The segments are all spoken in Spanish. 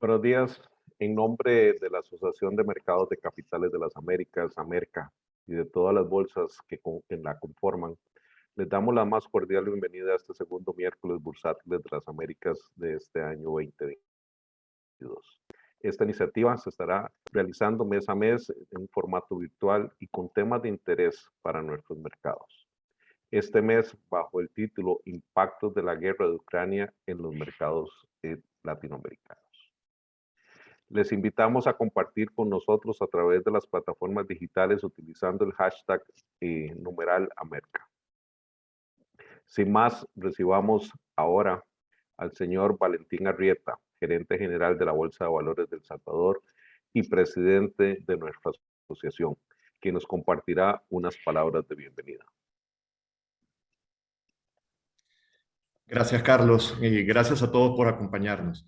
Buenos días. En nombre de la Asociación de Mercados de Capitales de las Américas, Amerca, y de todas las bolsas que la conforman, les damos la más cordial bienvenida a este segundo miércoles bursátiles de las Américas de este año 2022. Esta iniciativa se estará realizando mes a mes en un formato virtual y con temas de interés para nuestros mercados. Este mes, bajo el título Impactos de la guerra de Ucrania en los mercados latinoamericanos. Les invitamos a compartir con nosotros a través de las plataformas digitales utilizando el hashtag numeral Amerca. Sin más, recibamos ahora al señor Valentín Arrieta, gerente general de la Bolsa de Valores de El Salvador y presidente de nuestra asociación, quien nos compartirá unas palabras de bienvenida. Gracias, Carlos, y gracias a todos por acompañarnos.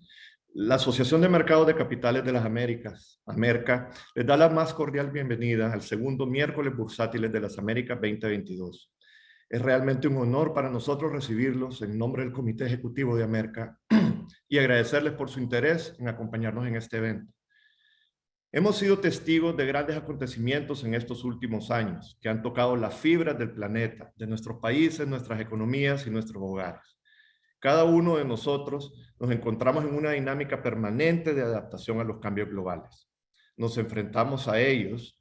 La Asociación de Mercados de Capitales de las Américas, Amerca, les da la más cordial bienvenida al segundo miércoles bursátiles de las Américas 2022. Es realmente un honor para nosotros recibirlos en nombre del Comité Ejecutivo de Amerca y agradecerles por su interés en acompañarnos en este evento. Hemos sido testigos de grandes acontecimientos en estos últimos años que han tocado las fibras del planeta, de nuestros países, nuestras economías y nuestros hogares. Cada uno de nosotros nos encontramos en una dinámica permanente de adaptación a los cambios globales. Nos enfrentamos a ellos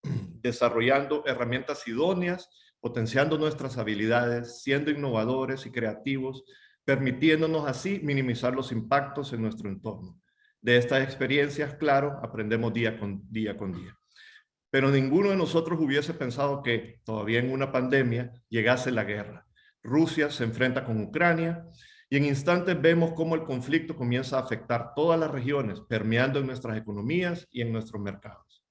desarrollando herramientas idóneas, potenciando nuestras habilidades, siendo innovadores y creativos, permitiéndonos así minimizar los impactos en nuestro entorno. De estas experiencias, claro, aprendemos día con día. Pero ninguno de nosotros hubiese pensado que todavía en una pandemia llegase la guerra. Rusia se enfrenta con Ucrania y en instantes vemos cómo el conflicto comienza a afectar todas las regiones, permeando en nuestras economías y en nuestros mercados.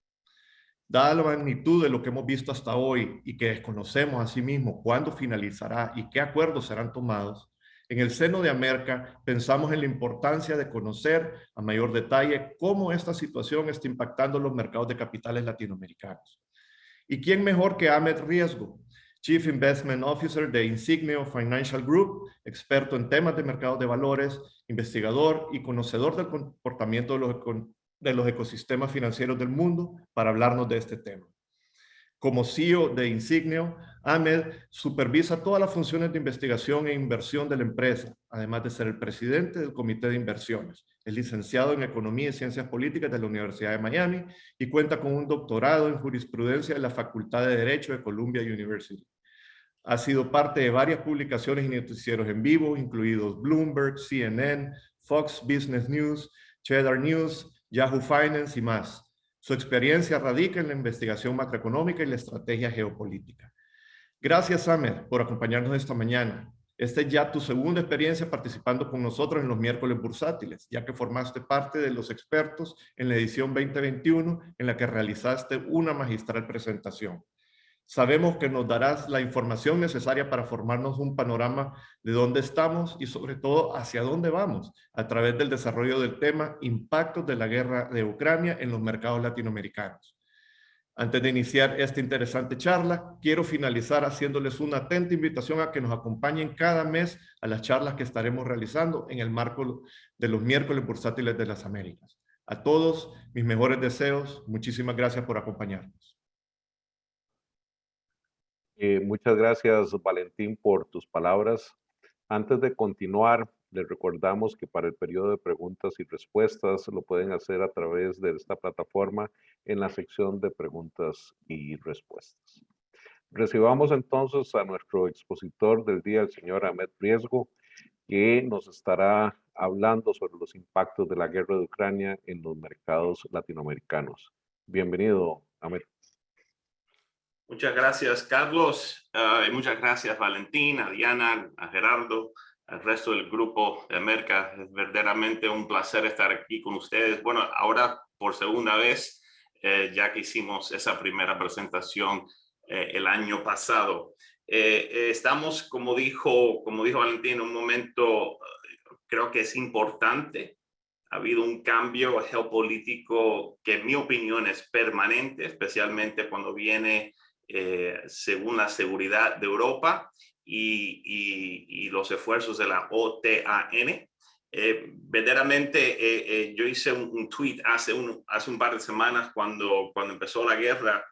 Dada la magnitud de lo que hemos visto hasta hoy y que desconocemos asimismo cuándo finalizará y qué acuerdos serán tomados, en el seno de Amerca pensamos en la importancia de conocer a mayor detalle cómo esta situación está impactando los mercados de capitales latinoamericanos. ¿Y quién mejor que Ahmed Riesgo, Chief Investment Officer de Insignio Financial Group, experto en temas de mercados de valores, investigador y conocedor del comportamiento de los ecosistemas financieros del mundo, para hablarnos de este tema? Como CEO de Insignio, Ahmed supervisa todas las funciones de investigación e inversión de la empresa, además de ser el presidente del Comité de Inversiones. Es licenciado en Economía y Ciencias Políticas de la Universidad de Miami y cuenta con un doctorado en Jurisprudencia de la Facultad de Derecho de Columbia University. Ha sido parte de varias publicaciones y noticieros en vivo, incluidos Bloomberg, CNN, Fox Business News, Cheddar News, Yahoo Finance y más. Su experiencia radica en la investigación macroeconómica y la estrategia geopolítica. Gracias, Ahmed, por acompañarnos esta mañana. Esta es ya tu segunda experiencia participando con nosotros en los miércoles bursátiles, ya que formaste parte de los expertos en la edición 2021 en la que realizaste una magistral presentación. Sabemos que nos darás la información necesaria para formarnos un panorama de dónde estamos y sobre todo hacia dónde vamos a través del desarrollo del tema Impactos de la guerra de Ucrania en los mercados latinoamericanos. Antes de iniciar esta interesante charla, quiero finalizar haciéndoles una atenta invitación a que nos acompañen cada mes a las charlas que estaremos realizando en el marco de los miércoles bursátiles de las Américas. A todos, mis mejores deseos. Muchísimas gracias por acompañarnos. Muchas gracias, Valentín, por tus palabras. Antes de continuar, les recordamos que para el periodo de preguntas y respuestas lo pueden hacer a través de esta plataforma en la sección de preguntas y respuestas. Recibamos entonces a nuestro expositor del día, el señor Ahmed Riesgo, que nos estará hablando sobre los impactos de la guerra de Ucrania en los mercados latinoamericanos. Bienvenido, Ahmed. Muchas gracias, Carlos, y muchas gracias, Valentín, a Diana, a Gerardo, al resto del grupo de Amerca. Es verdaderamente un placer estar aquí con ustedes. Bueno, ahora por segunda vez, ya que hicimos esa primera presentación el año pasado. Estamos, como dijo Valentín, en un momento, creo que es importante. Ha habido un cambio geopolítico que en mi opinión es permanente, especialmente cuando viene según la seguridad de Europa y los esfuerzos de la OTAN. Verdaderamente, yo hice un tweet hace un par de semanas cuando empezó la guerra,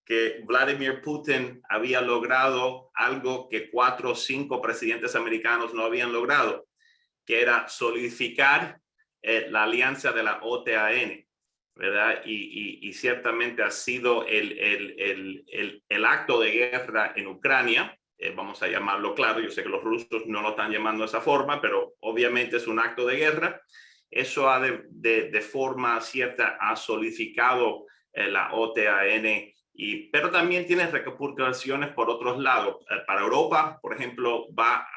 que Vladimir Putin había logrado algo que 4 o 5 presidentes americanos no habían logrado, que era solidificar la alianza de la OTAN, ¿verdad? Y ciertamente ha sido el acto de guerra en Ucrania, vamos a llamarlo claro, yo sé que los rusos no lo están llamando de esa forma, pero obviamente es un acto de guerra. Eso ha de forma cierta ha solidificado la OTAN, pero también tiene repercusiones por otros lados. Para Europa, por ejemplo, va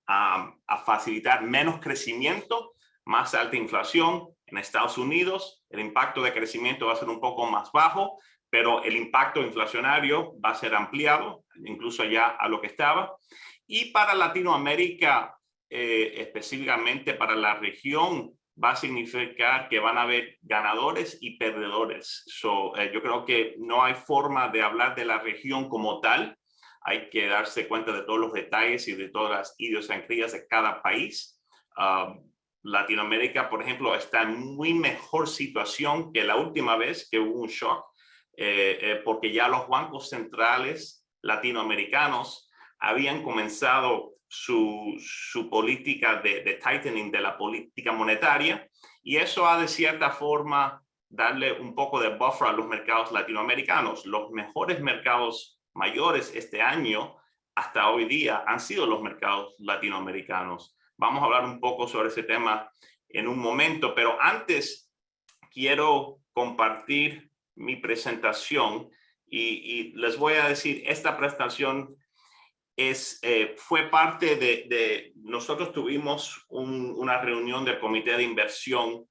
a facilitar menos crecimiento, más alta inflación. En Estados Unidos, el impacto de crecimiento va a ser un poco más bajo, pero el impacto inflacionario va a ser ampliado, incluso ya a lo que estaba. Y para Latinoamérica, específicamente para la región, va a significar que van a haber ganadores y perdedores. Yo creo que no hay forma de hablar de la región como tal. Hay que darse cuenta de todos los detalles y de todas las idiosincrasias de cada país. Latinoamérica, por ejemplo, está en muy mejor situación que la última vez que hubo un shock, porque ya los bancos centrales latinoamericanos habían comenzado su política de tightening de la política monetaria, y eso ha de cierta forma darle un poco de buffer a los mercados latinoamericanos. Los mejores mercados mayores este año hasta hoy día han sido los mercados latinoamericanos. Vamos a hablar un poco sobre ese tema en un momento, pero antes quiero compartir mi presentación y les voy a decir, esta presentación fue parte de nosotros tuvimos una reunión del comité de inversión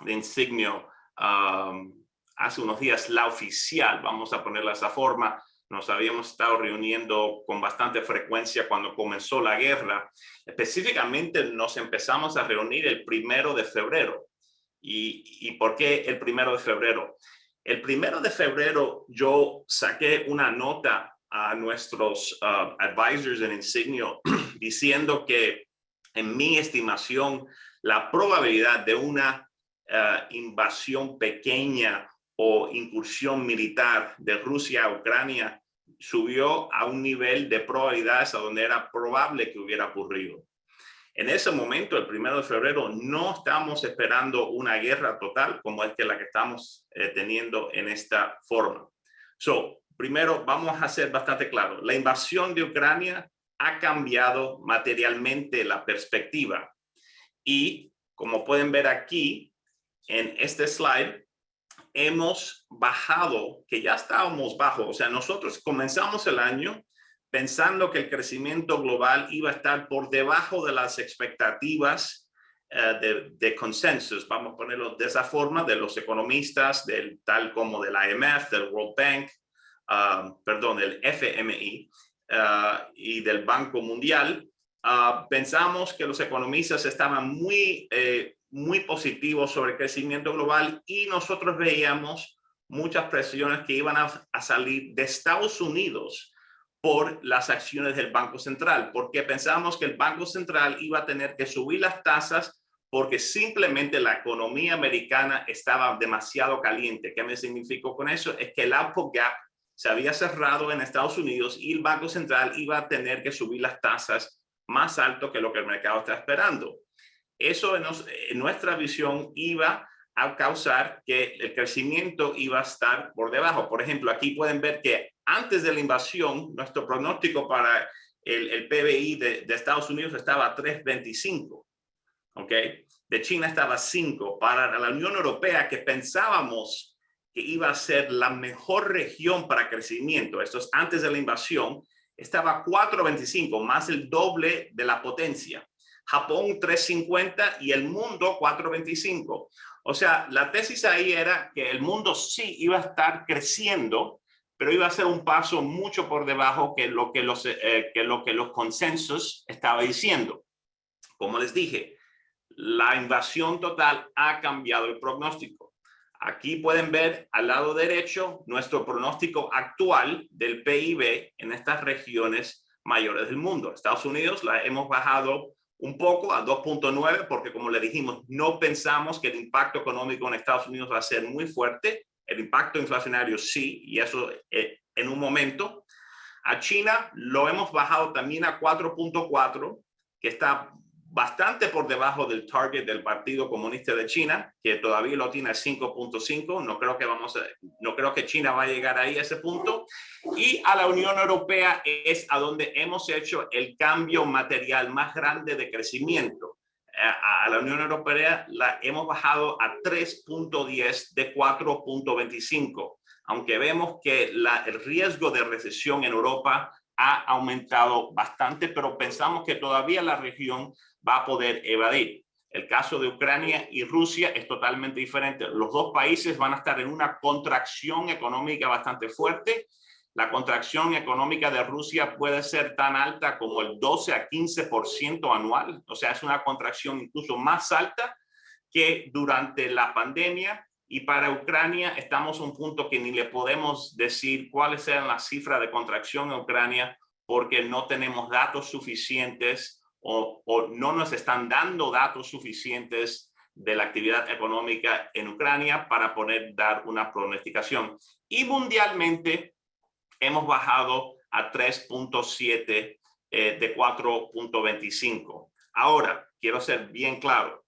de Insignio hace unos días, la oficial, vamos a ponerla de esa forma. Nos habíamos estado reuniendo con bastante frecuencia cuando comenzó la guerra. Específicamente nos empezamos a reunir el 1 de febrero. ¿Y por qué el 1 de febrero? El 1 de febrero yo saqué una nota a nuestros advisors en Insignio diciendo que en mi estimación la probabilidad de una invasión pequeña o incursión militar de Rusia a Ucrania subió a un nivel de probabilidades a donde era probable que hubiera ocurrido. En ese momento, el 1 de febrero, no estamos esperando una guerra total como es que la que estamos teniendo en esta forma. Primero, vamos a ser bastante claros. La invasión de Ucrania ha cambiado materialmente la perspectiva. Y como pueden ver aquí, en este slide, hemos bajado, que ya estábamos bajos. O sea, nosotros comenzamos el año pensando que el crecimiento global iba a estar por debajo de las expectativas de consensus, vamos a ponerlo de esa forma, de los economistas, tal como del IMF, del World Bank, del FMI y del Banco Mundial. Pensamos que los economistas estaban muy positivos sobre el crecimiento global y nosotros veíamos muchas presiones que iban a salir de Estados Unidos por las acciones del Banco Central, porque pensamos que el Banco Central iba a tener que subir las tasas porque simplemente la economía americana estaba demasiado caliente. ¿Qué me significó con eso? Es que el output gap se había cerrado en Estados Unidos y el Banco Central iba a tener que subir las tasas más alto que lo que el mercado está esperando. Eso en nuestra visión iba a causar que el crecimiento iba a estar por debajo. Por ejemplo, aquí pueden ver que antes de la invasión, nuestro pronóstico para el PBI de Estados Unidos estaba a 3.25. ¿Ok? De China estaba a 5. Para la Unión Europea, que pensábamos que iba a ser la mejor región para crecimiento, esto es antes de la invasión, estaba 4.25, más el doble de la potencia. Japón 3.50 y el mundo 4.25. O sea, la tesis ahí era que el mundo sí iba a estar creciendo, pero iba a ser un paso mucho por debajo que lo que los consensos estaban diciendo. Como les dije, la invasión total ha cambiado el pronóstico. Aquí pueden ver al lado derecho nuestro pronóstico actual del PIB en estas regiones mayores del mundo. Estados Unidos la hemos bajado un poco a 2.9 porque, como le dijimos, no pensamos que el impacto económico en Estados Unidos va a ser muy fuerte. El impacto inflacionario sí, y eso en un momento. A China lo hemos bajado también a 4.4, que está bastante por debajo del target del Partido Comunista de China, que todavía lo tiene a 5.5. No creo que China va a llegar ahí a ese punto. Y a la Unión Europea es a donde hemos hecho el cambio material más grande de crecimiento. A la Unión Europea la hemos bajado a 3.10 de 4.25, aunque vemos que el riesgo de recesión en Europa ha aumentado bastante, pero pensamos que todavía la región va a poder evadir. El caso de Ucrania y Rusia es totalmente diferente. Los dos países van a estar en una contracción económica bastante fuerte. La contracción económica de Rusia puede ser tan alta como el 12 a 15% anual. O sea, es una contracción incluso más alta que durante la pandemia. Y para Ucrania estamos a un punto que ni le podemos decir cuáles sean las cifras de contracción en Ucrania porque no tenemos datos suficientes o no nos están dando datos suficientes de la actividad económica en Ucrania para poder dar una pronosticación. Y mundialmente hemos bajado a 3.7 de 4.25. Ahora, quiero ser bien claro.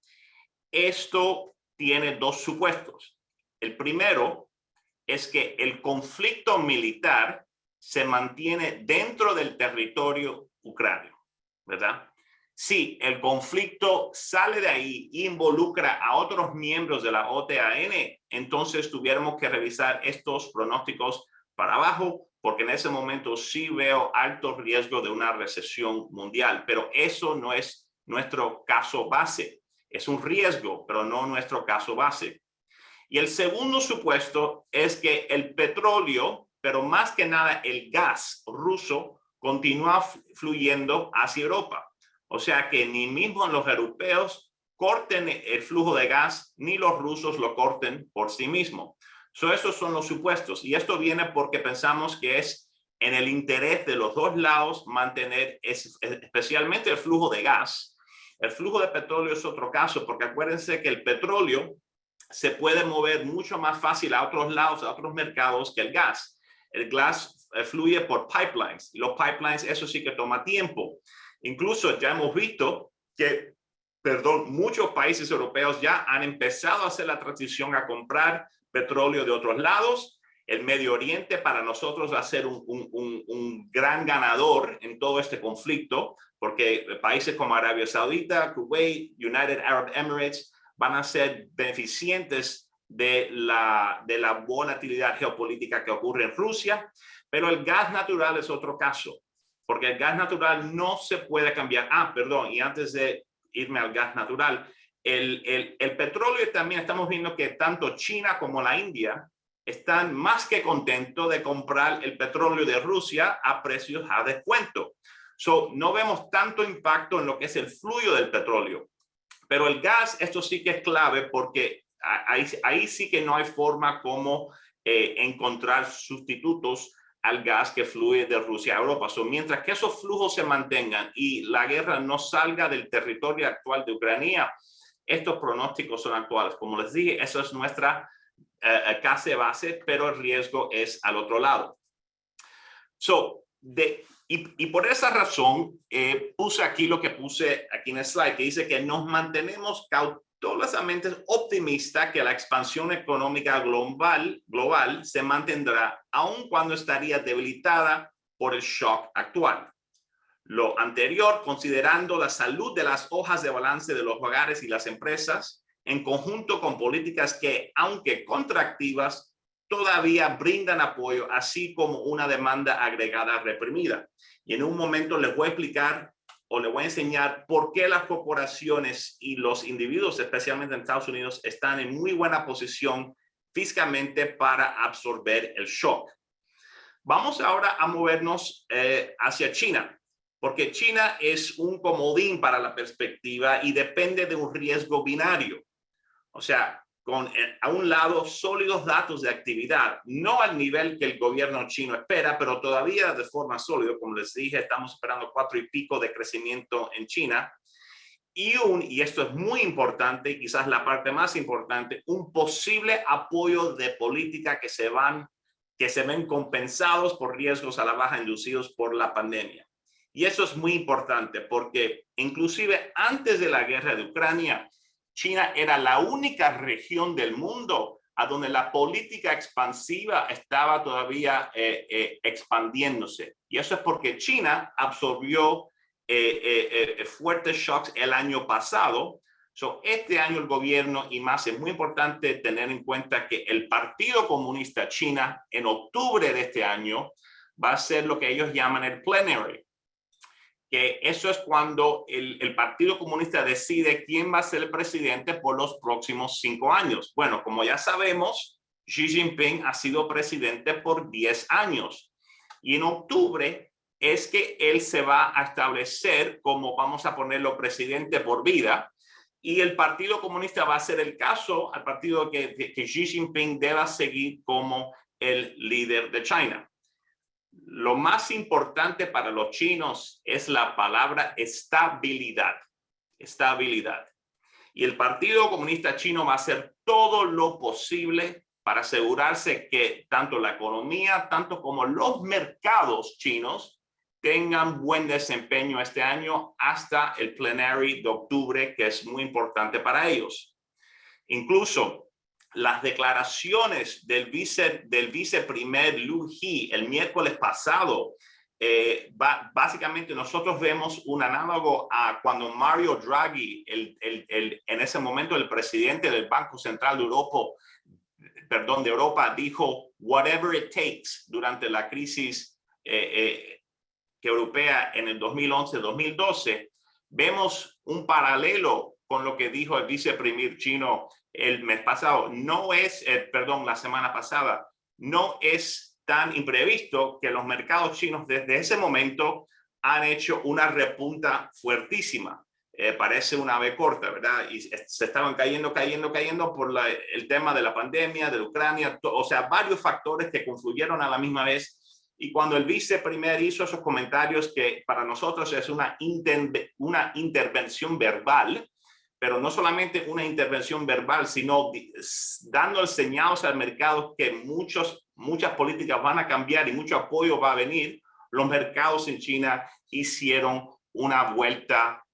Esto tiene dos supuestos. El primero es que el conflicto militar se mantiene dentro del territorio ucranio, ¿verdad? Si el conflicto sale de ahí e involucra a otros miembros de la OTAN, entonces tuviéramos que revisar estos pronósticos para abajo, porque en ese momento sí veo alto riesgo de una recesión mundial, pero eso no es nuestro caso base. Es un riesgo, pero no nuestro caso base. Y el segundo supuesto es que el petróleo, pero más que nada el gas ruso, continúa fluyendo hacia Europa. O sea que ni mismo los europeos corten el flujo de gas, ni los rusos lo corten por sí mismos. Esos son los supuestos. Y esto viene porque pensamos que es en el interés de los dos lados mantener especialmente el flujo de gas. El flujo de petróleo es otro caso, porque acuérdense que el petróleo se puede mover mucho más fácil a otros lados, a otros mercados que el gas. El gas fluye por pipelines. Los pipelines, eso sí que toma tiempo. Incluso ya hemos visto que, muchos países europeos ya han empezado a hacer la transición a comprar petróleo de otros lados. El Medio Oriente para nosotros va a ser un gran ganador en todo este conflicto, porque países como Arabia Saudita, Kuwait, United Arab Emirates van a ser beneficiantes de la volatilidad geopolítica que ocurre en Rusia. Pero el gas natural es otro caso, porque el gas natural no se puede cambiar. Y antes de irme al gas natural, el petróleo también estamos viendo que tanto China como la India están más que contentos de comprar el petróleo de Rusia a precios a descuento. No vemos tanto impacto en lo que es el flujo del petróleo. Pero el gas, esto sí que es clave porque ahí sí que no hay forma como encontrar sustitutos al gas que fluye de Rusia a Europa. Mientras que esos flujos se mantengan y la guerra no salga del territorio actual de Ucrania, estos pronósticos son actuales. Como les dije, eso es nuestra casi base, pero el riesgo es al otro lado. Y por esa razón puse aquí lo que puse aquí en el slide, que dice que nos mantenemos cautelosamente optimistas que la expansión económica global se mantendrá, aun cuando estaría debilitada por el shock actual. Lo anterior, considerando la salud de las hojas de balance de los hogares y las empresas, en conjunto con políticas que, aunque contractivas, todavía brindan apoyo, así como una demanda agregada reprimida. Y en un momento les voy a explicar o les voy a enseñar por qué las corporaciones y los individuos, especialmente en Estados Unidos, están en muy buena posición fiscalmente para absorber el shock. Vamos ahora a movernos hacia China, porque China es un comodín para la perspectiva y depende de un riesgo binario. O sea, con a un lado sólidos datos de actividad, no al nivel que el gobierno chino espera, pero todavía de forma sólida. Como les dije, estamos esperando 4 y pico de crecimiento en China. y esto es muy importante, quizás la parte más importante, un posible apoyo de política que se ven compensados por riesgos a la baja inducidos por la pandemia. Y eso es muy importante porque inclusive antes de la guerra de Ucrania, China era la única región del mundo a donde la política expansiva estaba todavía expandiéndose. Y eso es porque China absorbió fuertes shocks el año pasado. Este año el gobierno, y más es muy importante tener en cuenta que el Partido Comunista China en octubre de este año va a ser lo que ellos llaman el plenary, que eso es cuando el Partido Comunista decide quién va a ser el presidente por los próximos 5 años. Bueno, como ya sabemos, Xi Jinping ha sido presidente por 10 años y en octubre es que él se va a establecer como, vamos a ponerlo, presidente por vida, y el Partido Comunista va a hacer el caso al partido que Xi Jinping deba seguir como el líder de China. Lo más importante para los chinos es la palabra estabilidad. Estabilidad. Y el Partido Comunista Chino va a hacer todo lo posible para asegurarse que tanto la economía, tanto como los mercados chinos tengan buen desempeño este año hasta el plenary de octubre, que es muy importante para ellos. Incluso las declaraciones del viceprimer Liu He el miércoles pasado, básicamente nosotros vemos un análogo a cuando Mario Draghi, en ese momento el presidente del Banco Central de Europa, dijo whatever it takes durante la crisis europea en el 2011-2012, vemos un paralelo con lo que dijo el viceprimer chino el mes pasado. La semana pasada. No es tan imprevisto que los mercados chinos desde ese momento han hecho una repunta fuertísima. Parece una ave corta, ¿verdad? Y se estaban cayendo por el tema de la pandemia, de Ucrania, o sea, varios factores que confluyeron a la misma vez. Y cuando el viceprimer hizo esos comentarios que para nosotros es una intervención verbal, pero no solamente una intervención verbal, sino dando señales al mercado que muchas políticas van a cambiar y mucho apoyo va a venir, los mercados en China hicieron una vuelta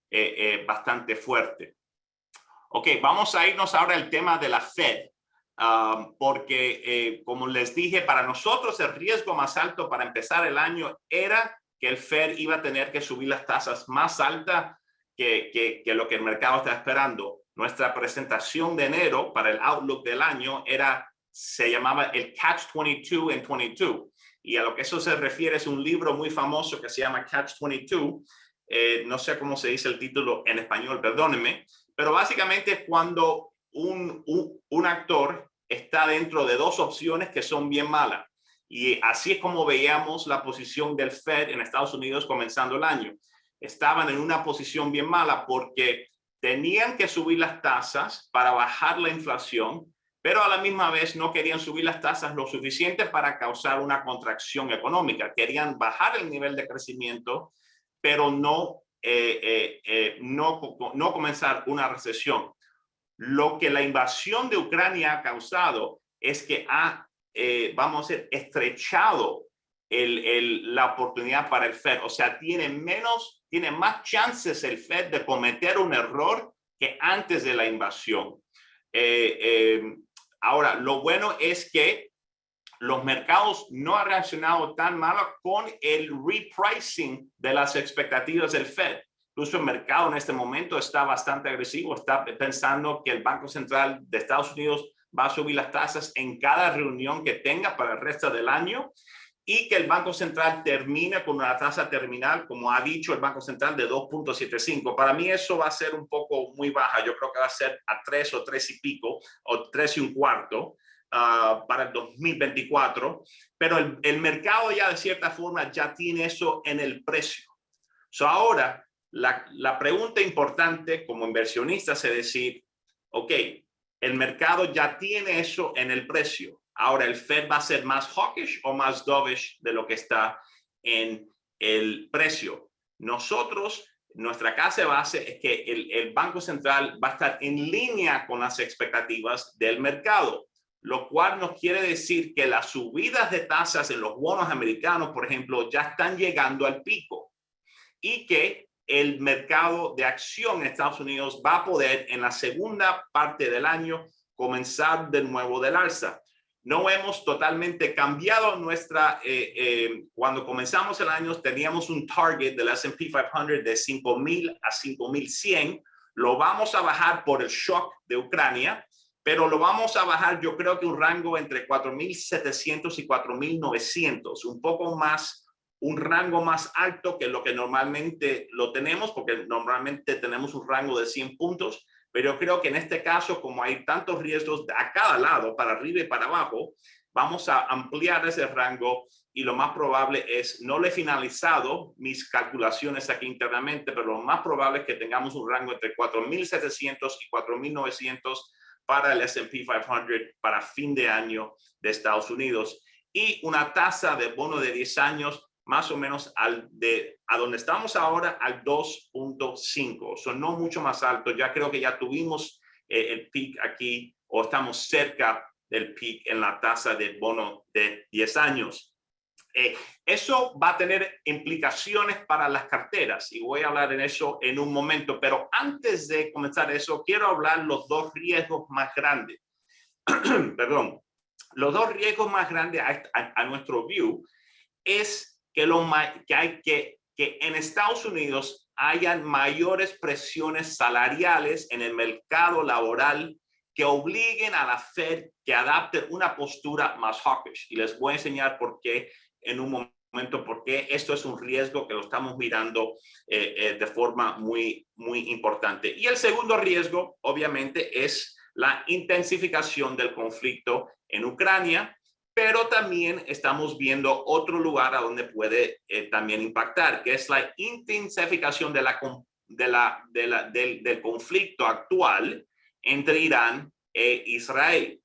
bastante fuerte. Ok, vamos a irnos ahora al tema de la Fed. Porque como les dije, para nosotros el riesgo más alto para empezar el año era que el Fed iba a tener que subir las tasas más altas que lo que el mercado está esperando. Nuestra presentación de enero para el outlook del año se llamaba el Catch-22 en 22. Y a lo que eso se refiere es un libro muy famoso que se llama Catch-22. No sé cómo se dice el título en español, perdónenme, pero básicamente es cuando un actor está dentro de dos opciones que son bien malas. Y así es como veíamos la posición del Fed en Estados Unidos comenzando el año. Estaban en una posición bien mala porque tenían que subir las tasas para bajar la inflación, pero a la misma vez no querían subir las tasas lo suficiente para causar una contracción económica. Querían bajar el nivel de crecimiento, pero no comenzar una recesión. Lo que la invasión de Ucrania ha causado es que ha estrechado la oportunidad para el Fed. O sea, tiene más chances el Fed de cometer un error que antes de la invasión. Ahora, lo bueno es que los mercados no han reaccionado tan mal con el repricing de las expectativas del Fed. Incluso el mercado en este momento está bastante agresivo, está pensando que el Banco Central de Estados Unidos va a subir las tasas en cada reunión que tenga para el resto del año y que el Banco Central termine con una tasa terminal, como ha dicho el Banco Central, de 2.75. Para mí eso va a ser un poco muy baja. Yo creo que va a ser a 3 o 3 y pico o 3 y un cuarto para el 2024. Pero el mercado ya de cierta forma ya tiene eso en el precio. Ahora, la pregunta importante como inversionista es decir, ok, el mercado ya tiene eso en el precio. Ahora, ¿el Fed va a ser más hawkish o más dovish de lo que está en el precio? Nosotros nuestra casa de base es que el Banco Central va a estar en línea con las expectativas del mercado, lo cual nos quiere decir que las subidas de tasas en los bonos americanos, por ejemplo, ya están llegando al pico y que el mercado de acción en Estados Unidos va a poder en la segunda parte del año comenzar de nuevo del alza. No hemos totalmente cambiado nuestra, cuando comenzamos el año teníamos un target del S&P 500 de 5,000 a 5,100. Lo vamos a bajar por el shock de Ucrania, pero lo vamos a bajar yo creo que un rango entre 4,700 y 4,900, un poco más, un rango más alto que lo que normalmente lo tenemos, porque normalmente tenemos un rango de 100 puntos. Pero yo creo que en este caso, como hay tantos riesgos a cada lado, para arriba y para abajo, vamos a ampliar ese rango y lo más probable es, no le he finalizado mis calculaciones aquí internamente, pero lo más probable es que tengamos un rango entre 4,700 y 4,900 para el S&P 500 para fin de año de Estados Unidos y una tasa de bono de 10 años más o menos a donde estamos ahora, al 2.5. Son no mucho más alto. Ya creo que ya tuvimos el peak aquí o estamos cerca del peak en la tasa de bono de 10 años. Eso va a tener implicaciones para las carteras y voy a hablar en eso en un momento. Pero antes de comenzar eso, quiero hablar los dos riesgos más grandes. Perdón. Los dos riesgos más grandes a nuestro view es que en Estados Unidos hayan mayores presiones salariales en el mercado laboral que obliguen a la Fed que adapte una postura más hawkish. Y les voy a enseñar por qué en un momento, porque esto es un riesgo que lo estamos mirando de forma muy, muy importante. Y el segundo riesgo, obviamente, es la intensificación del conflicto en Ucrania, pero también estamos viendo otro lugar a donde puede también impactar, que es la intensificación del conflicto actual entre Irán e Israel.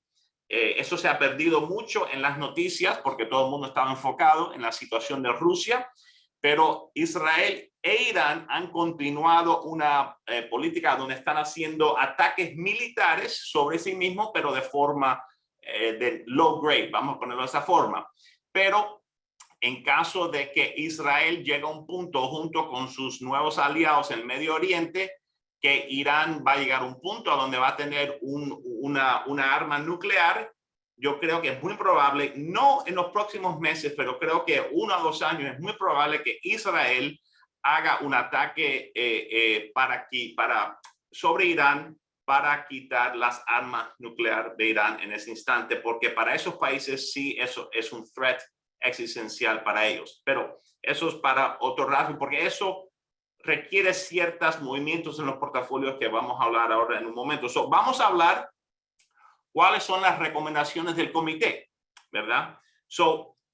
Eso se ha perdido mucho en las noticias porque todo el mundo estaba enfocado en la situación de Rusia, pero Israel e Irán han continuado una política donde están haciendo ataques militares sobre sí mismos, pero de forma de low grade, vamos a ponerlo de esa forma. Pero en caso de que Israel llegue a un punto junto con sus nuevos aliados en el Medio Oriente, que Irán va a llegar a un punto a donde va a tener una arma nuclear, yo creo que es muy probable, no en los próximos meses, pero creo que 1 o 2 años es muy probable que Israel haga un ataque sobre Irán para quitar las armas nucleares de Irán en ese instante, porque para esos países sí eso es un threat existencial para ellos. Pero eso es para otro rato, porque eso requiere ciertos movimientos en los portafolios que vamos a hablar ahora en un momento. Vamos a hablar cuáles son las recomendaciones del comité, ¿verdad?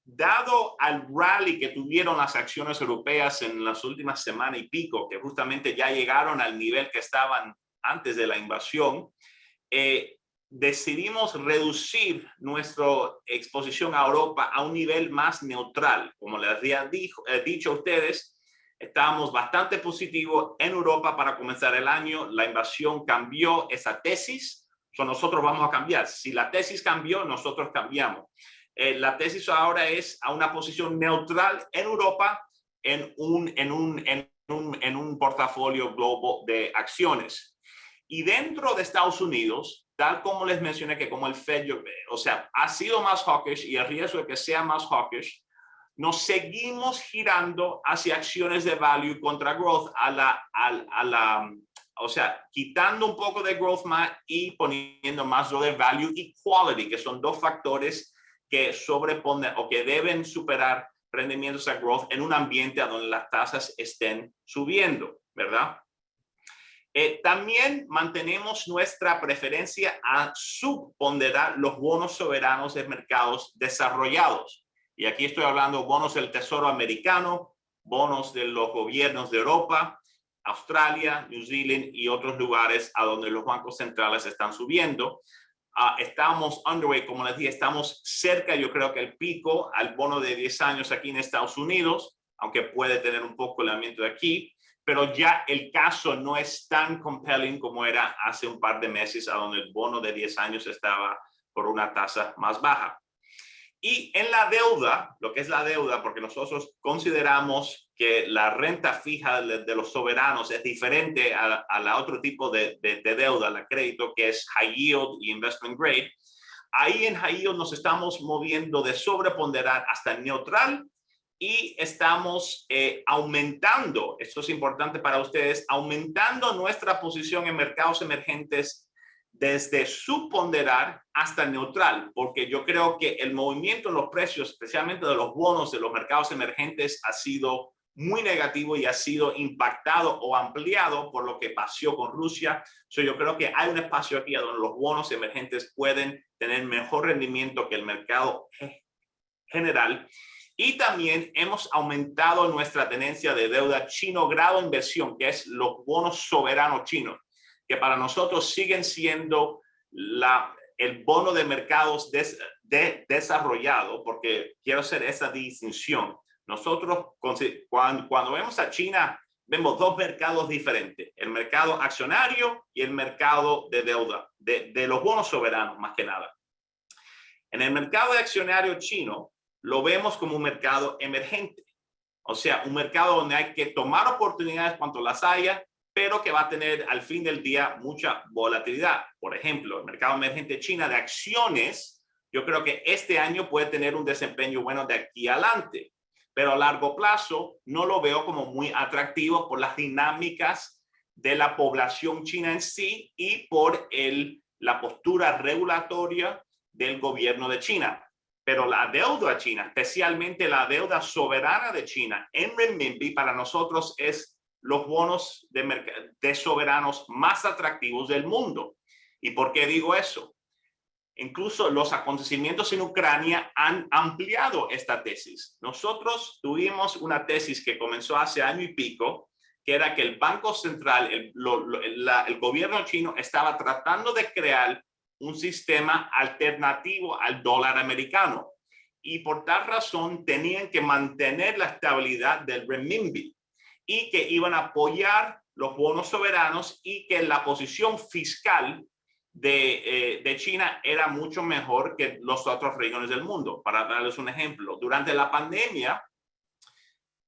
Dado al rally que tuvieron las acciones europeas en las últimas semanas y pico, que justamente ya llegaron al nivel que estaban antes de la invasión, decidimos reducir nuestra exposición a Europa a un nivel más neutral. Como les había dicho a ustedes, estábamos bastante positivos en Europa para comenzar el año. La invasión cambió esa tesis, nosotros vamos a cambiar. Si la tesis cambió, nosotros cambiamos. La tesis ahora es a una posición neutral en Europa en un portafolio global de acciones. Y dentro de Estados Unidos, tal como les mencioné que como el Fed, ha sido más hawkish y el riesgo de que sea más hawkish, nos seguimos girando hacia acciones de value contra growth quitando un poco de growth más y poniendo más lo de value y quality, que son dos factores que sobreponen o que deben superar rendimientos a growth en un ambiente a donde las tasas estén subiendo, ¿verdad? También mantenemos nuestra preferencia a subponderar los bonos soberanos de mercados desarrollados. Y aquí estoy hablando bonos del Tesoro americano, bonos de los gobiernos de Europa, Australia, New Zealand y otros lugares a donde los bancos centrales están subiendo. Estamos underweight, como les dije, estamos cerca, yo creo que el pico al bono de 10 años aquí en Estados Unidos, aunque puede tener un poco el ambiente de aquí. pero ya el caso no es tan compelling como era hace un par de meses, a donde el bono de 10 años estaba por una tasa más baja. Y en la deuda, lo que es la deuda, porque nosotros consideramos que la renta fija de los soberanos es diferente a la otro tipo de deuda, la crédito, que es high yield y investment grade. Ahí en high yield nos estamos moviendo de sobreponderar hasta neutral y estamos aumentando, esto es importante para ustedes, aumentando nuestra posición en mercados emergentes desde subponderar hasta neutral, porque yo creo que el movimiento en los precios, especialmente de los bonos de los mercados emergentes, ha sido muy negativo y ha sido impactado o ampliado por lo que pasó con Rusia. Yo creo que hay un espacio aquí donde los bonos emergentes pueden tener mejor rendimiento que el mercado general. Y también hemos aumentado nuestra tenencia de deuda chino grado inversión, que es los bonos soberanos chinos, que para nosotros siguen siendo el bono de mercados desarrollado, porque quiero hacer esa distinción. Nosotros, cuando vemos a China, vemos dos mercados diferentes, el mercado accionario y el mercado de deuda, de los bonos soberanos más que nada. En el mercado de accionario chino, lo vemos como un mercado emergente, o sea, un mercado donde hay que tomar oportunidades cuando las haya, pero que va a tener al fin del día mucha volatilidad. Por ejemplo, el mercado emergente China de acciones, yo creo que este año puede tener un desempeño bueno de aquí adelante, pero a largo plazo no lo veo como muy atractivo por las dinámicas de la población china en sí y por la postura regulatoria del gobierno de China. Pero la deuda china, especialmente la deuda soberana de China en renminbi, para nosotros es los bonos de soberanos más atractivos del mundo. ¿Y por qué digo eso? Incluso los acontecimientos en Ucrania han ampliado esta tesis. Nosotros tuvimos una tesis que comenzó hace año y pico, que era que el Banco Central, el gobierno chino estaba tratando de crear un sistema alternativo al dólar americano. Y por tal razón tenían que mantener la estabilidad del renminbi y que iban a apoyar los bonos soberanos y que la posición fiscal de China era mucho mejor que los otros regiones del mundo. Para darles un ejemplo, durante la pandemia,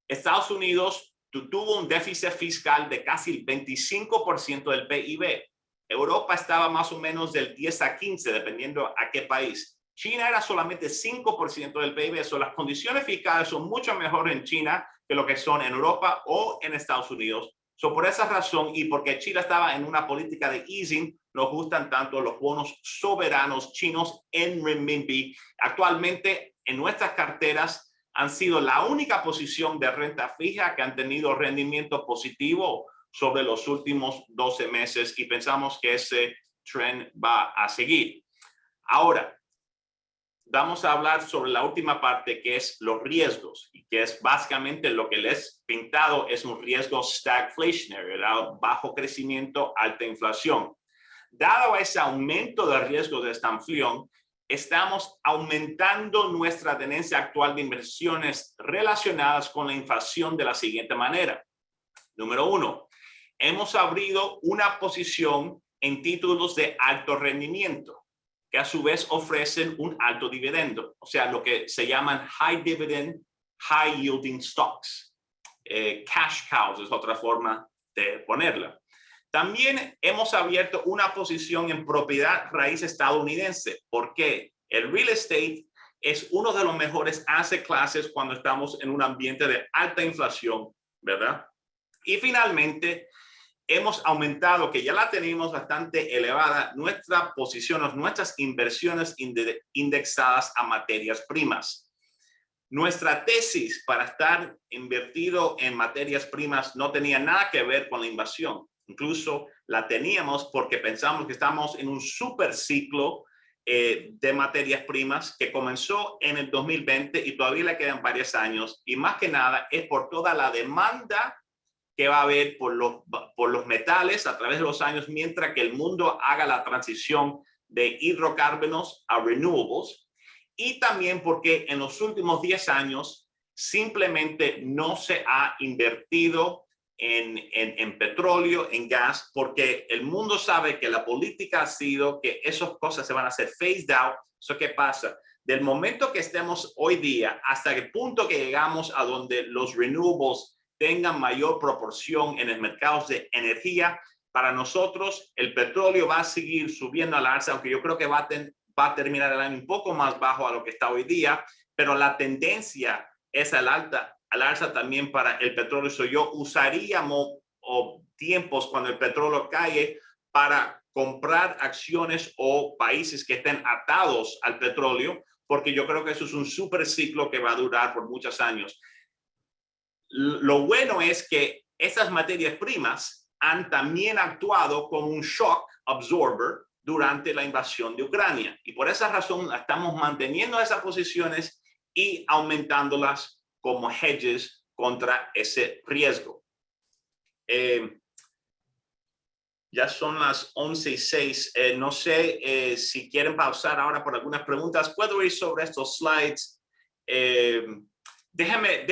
Estados Unidos tuvo un déficit fiscal de casi el 25% del PIB. Europa estaba más o menos del 10 a 15, dependiendo a qué país. China era solamente 5% del PIB. Las condiciones fiscales son mucho mejor en China que lo que son en Europa o en Estados Unidos. Por esa razón y porque China estaba en una política de easing, nos gustan tanto los bonos soberanos chinos en renminbi. Actualmente en nuestras carteras han sido la única posición de renta fija que han tenido rendimiento positivo sobre los últimos 12 meses y pensamos que ese trend va a seguir. Ahora, vamos a hablar sobre la última parte, que es los riesgos, y que es básicamente lo que les he pintado, es un riesgo stagflationary, ¿verdad? Bajo crecimiento, alta inflación. Dado ese aumento de riesgo de esta inflación, estamos aumentando nuestra tendencia actual de inversiones relacionadas con la inflación de la siguiente manera. Número uno, hemos abrido una posición en títulos de alto rendimiento, que a su vez ofrecen un alto dividendo, o sea, lo que se llaman high dividend, high yielding stocks. Cash cows es otra forma de ponerla. También hemos abierto una posición en propiedad raíz estadounidense, porque el real estate es uno de los mejores asset classes cuando estamos en un ambiente de alta inflación, ¿verdad? Y finalmente, hemos aumentado, que ya la tenemos bastante elevada, nuestra posición, nuestras inversiones indexadas a materias primas. Nuestra tesis para estar invertido en materias primas no tenía nada que ver con la invasión. Incluso la teníamos porque pensamos que estamos en un super ciclo de materias primas que comenzó en el 2020 y todavía le quedan varios años. Y más que nada es por toda la demanda que va a haber por los metales a través de los años, mientras que el mundo haga la transición de hidrocarburos a renewables. Y también porque en los últimos 10 años simplemente no se ha invertido en petróleo, en gas, porque el mundo sabe que la política ha sido que esas cosas se van a hacer phased out. ¿Eso qué pasa? Del momento que estemos hoy día hasta el punto que llegamos a donde los renewables tengan mayor proporción en el mercado de energía, para nosotros el petróleo va a seguir subiendo al alza, aunque yo creo que va a terminar el año un poco más bajo a lo que está hoy día, pero la tendencia es al alza también para el petróleo. Yo usaríamos tiempos cuando el petróleo cae para comprar acciones o países que estén atados al petróleo, porque yo creo que eso es un super ciclo que va a durar por muchos años. Lo bueno es que esas materias primas han también actuado como un shock absorber durante la invasión de Ucrania. Y por esa razón estamos manteniendo esas posiciones y aumentándolas como hedges contra ese riesgo. Ya son las 11:06. No sé si quieren pausar ahora por algunas preguntas. Puedo ir sobre estos slides. Déjame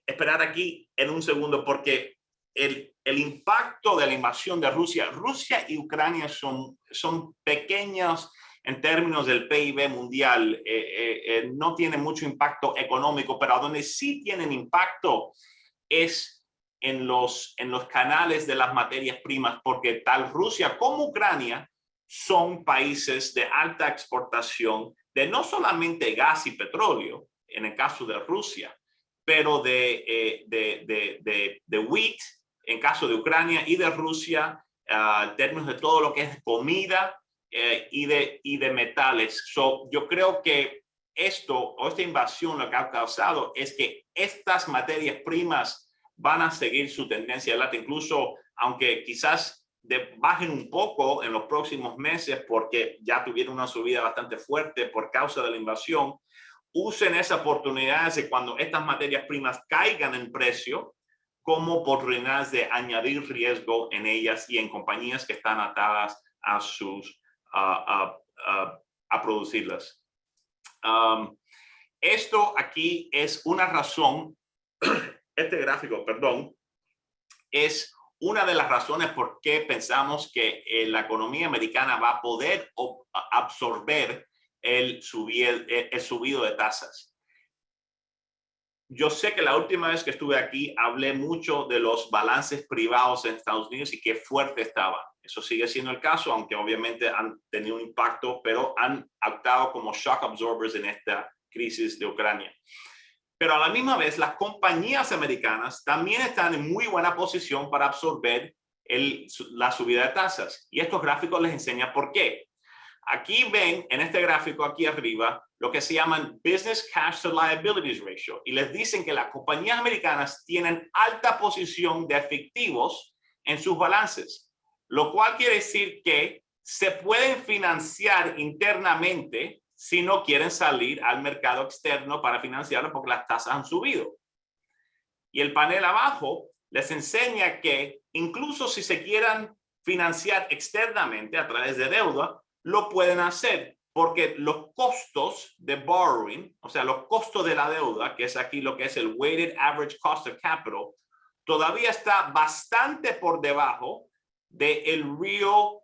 esperar aquí en un segundo porque el impacto de la invasión de Rusia y Ucrania son pequeños en términos del PIB mundial. No tiene mucho impacto económico, pero a donde sí tienen impacto es en los canales de las materias primas, porque tal Rusia como Ucrania son países de alta exportación de no solamente gas y petróleo, en el caso de Rusia, pero de wheat, en caso de Ucrania, y de Rusia, en términos de todo lo que es comida y de metales. Yo creo que esta invasión lo que ha causado es que estas materias primas van a seguir su tendencia alta, incluso aunque quizás bajen un poco en los próximos meses porque ya tuvieron una subida bastante fuerte por causa de la invasión. Usen esa oportunidad de cuando estas materias primas caigan en precio como oportunidades de añadir riesgo en ellas y en compañías que están atadas a producirlas. Esto aquí es una razón. Este gráfico, perdón, es una de las razones por qué pensamos que la economía americana va a poder absorber el subido de tasas. Yo sé que la última vez que estuve aquí hablé mucho de los balances privados en Estados Unidos y qué fuerte estaba. Eso sigue siendo el caso, aunque obviamente han tenido un impacto, pero han actuado como shock absorbers en esta crisis de Ucrania. Pero a la misma vez, las compañías americanas también están en muy buena posición para absorber la subida de tasas. Y estos gráficos les enseñan por qué. Aquí ven, en este gráfico aquí arriba, lo que se llaman Business Cash to Liabilities Ratio. Y les dicen que las compañías americanas tienen alta posición de efectivos en sus balances. Lo cual quiere decir que se pueden financiar internamente si no quieren salir al mercado externo para financiarlo porque las tasas han subido. Y el panel abajo les enseña que incluso si se quieran financiar externamente a través de deuda, lo pueden hacer porque los costos de borrowing, o sea, los costos de la deuda, que es aquí lo que es el weighted average cost of capital, todavía está bastante por debajo del real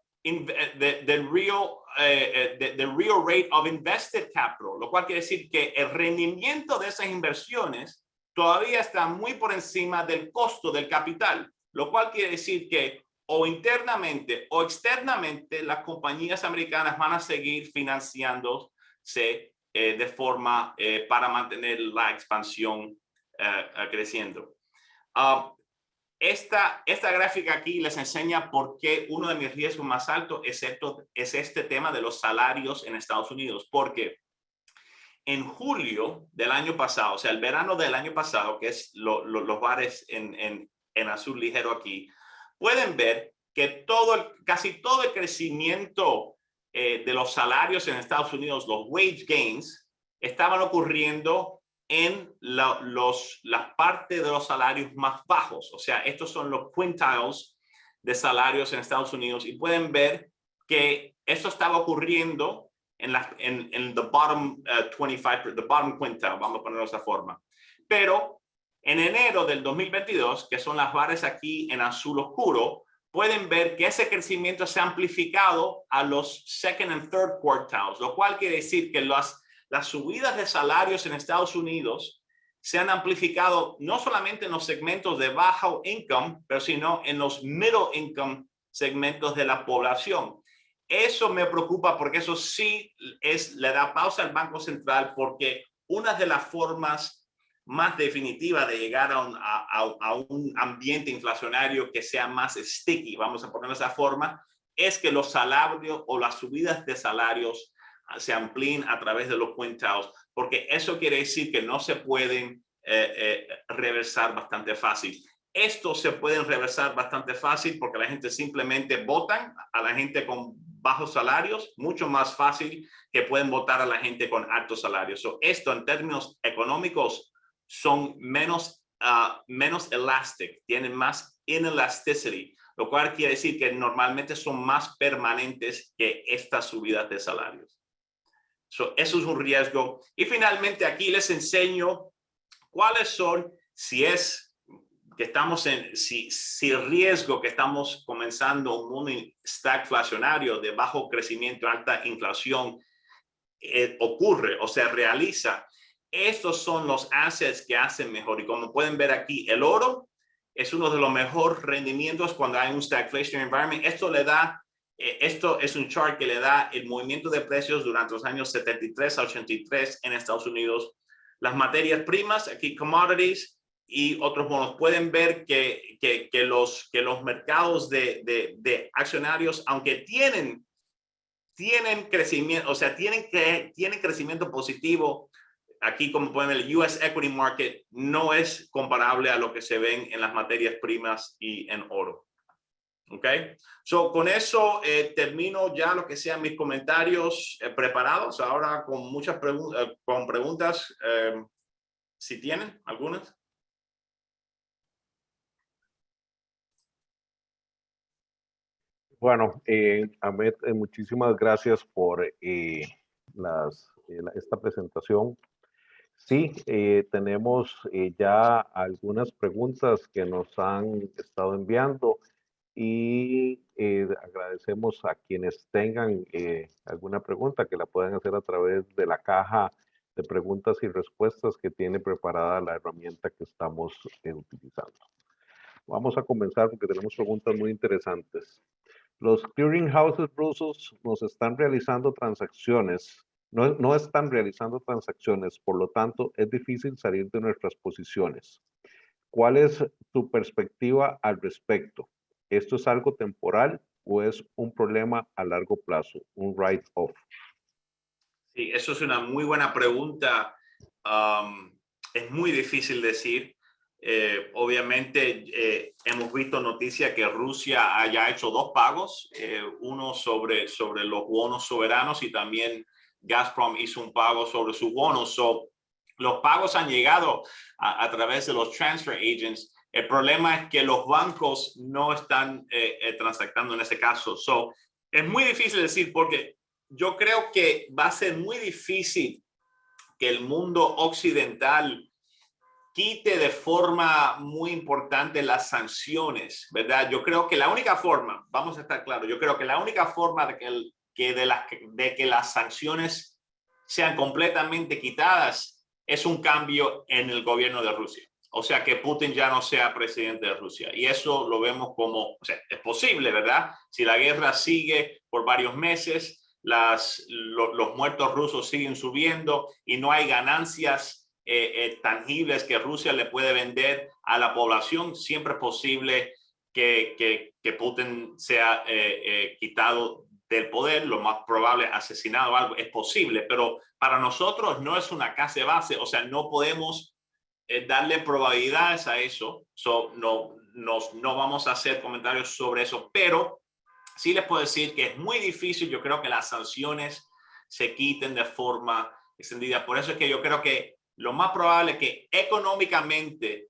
rate of invested capital, lo cual quiere decir que el rendimiento de esas inversiones todavía está muy por encima del costo del capital, lo cual quiere decir que o internamente o externamente las compañías americanas van a seguir financiándose de forma para mantener la expansión creciendo. Esta gráfica aquí les enseña por qué uno de mis riesgos más altos es este tema de los salarios en Estados Unidos, porque en julio del año pasado, o sea, el verano del año pasado, que es los bares en azul ligero aquí, pueden ver que casi todo el crecimiento de los salarios en Estados Unidos, los wage gains, estaban ocurriendo en la parte de los salarios más bajos. O sea, estos son los quintiles de salarios en Estados Unidos y pueden ver que esto estaba ocurriendo en the bottom 25, the bottom quintile, vamos a ponerlo de esa forma. Pero En enero del 2022, que son las barras aquí en azul oscuro, pueden ver que ese crecimiento se ha amplificado a los second and third quartiles, lo cual quiere decir que las subidas de salarios en Estados Unidos se han amplificado no solamente en los segmentos de bajo income, pero sino en los middle income segmentos de la población. Eso me preocupa porque eso sí le da pausa al Banco Central, porque una de las formas más definitiva de llegar a un ambiente inflacionario que sea más sticky, vamos a ponerlo de esa forma, es que los salarios o las subidas de salarios se amplíen a través de los quintiles, porque eso quiere decir que no se pueden reversar bastante fácil. Estos se pueden reversar bastante fácil porque la gente simplemente votan a la gente con bajos salarios, mucho más fácil que pueden votar a la gente con altos salarios. So, esto en términos económicos son menos elastic, tienen más inelasticity, lo cual quiere decir que normalmente son más permanentes que estas subidas de salarios. So, eso es un riesgo. Y finalmente aquí les enseño cuáles son, si el riesgo que estamos comenzando un mundo stagflacionario de bajo crecimiento, alta inflación, ocurre o se realiza. Estos son los assets que hacen mejor. Y como pueden ver aquí, el oro es uno de los mejores rendimientos cuando hay un stagflation environment. Esto es un chart que le da el movimiento de precios durante los años 73 a 83 en Estados Unidos. Las materias primas, aquí commodities y otros bonos, pueden ver que los mercados de accionarios, aunque tienen crecimiento, o sea, tienen crecimiento positivo. Aquí, como pueden ver, el US Equity Market no es comparable a lo que se ven en las materias primas y en oro. ¿Ok? So, con eso termino ya lo que sean mis comentarios preparados. Ahora con muchas preguntas, si tienen algunas. Bueno, Ahmed, muchísimas gracias por esta presentación. Sí, tenemos ya algunas preguntas que nos han estado enviando y agradecemos a quienes tengan alguna pregunta que la puedan hacer a través de la caja de preguntas y respuestas que tiene preparada la herramienta que estamos utilizando. Vamos a comenzar porque tenemos preguntas muy interesantes. Los clearing houses rusos nos están realizando transacciones. No están realizando transacciones, por lo tanto, es difícil salir de nuestras posiciones. ¿Cuál es tu perspectiva al respecto? ¿Esto es algo temporal o es un problema a largo plazo, un write-off? Sí, eso es una muy buena pregunta. Es muy difícil decir. Obviamente, hemos visto noticias que Rusia haya hecho dos pagos, uno sobre los bonos soberanos y también Gazprom hizo un pago sobre sus bonos. So, los pagos han llegado a través de los transfer agents. El problema es que los bancos no están transactando en ese caso. So, es muy difícil decir porque yo creo que va a ser muy difícil que el mundo occidental quite de forma muy importante las sanciones, ¿verdad? Yo creo que la única forma, vamos a estar claros, yo creo que la única forma de que las sanciones sean completamente quitadas es un cambio en el gobierno de Rusia. O sea, que Putin ya no sea presidente de Rusia. Y eso lo vemos como, o sea, es posible, ¿verdad? Si la guerra sigue por varios meses, los muertos rusos siguen subiendo y no hay ganancias tangibles que Rusia le puede vender a la población, siempre es posible que Putin sea quitado del poder, lo más probable asesinado o algo, es posible, pero para nosotros no es una casa de base, o sea, no podemos darle probabilidades a eso, no vamos a hacer comentarios sobre eso, pero sí les puedo decir que es muy difícil, yo creo que las sanciones se quiten de forma extendida, por eso es que yo creo que lo más probable es que económicamente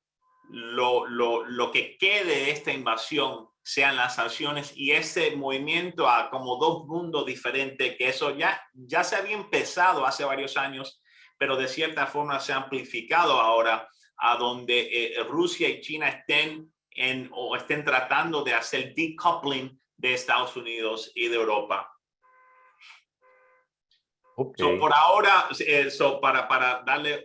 lo que quede de esta invasión sean las sanciones y ese movimiento a como dos mundos diferentes, que eso ya se había empezado hace varios años, pero de cierta forma se ha amplificado ahora a donde Rusia y China estén tratando de hacer decoupling de Estados Unidos y de Europa. Okay. So, por ahora, para darle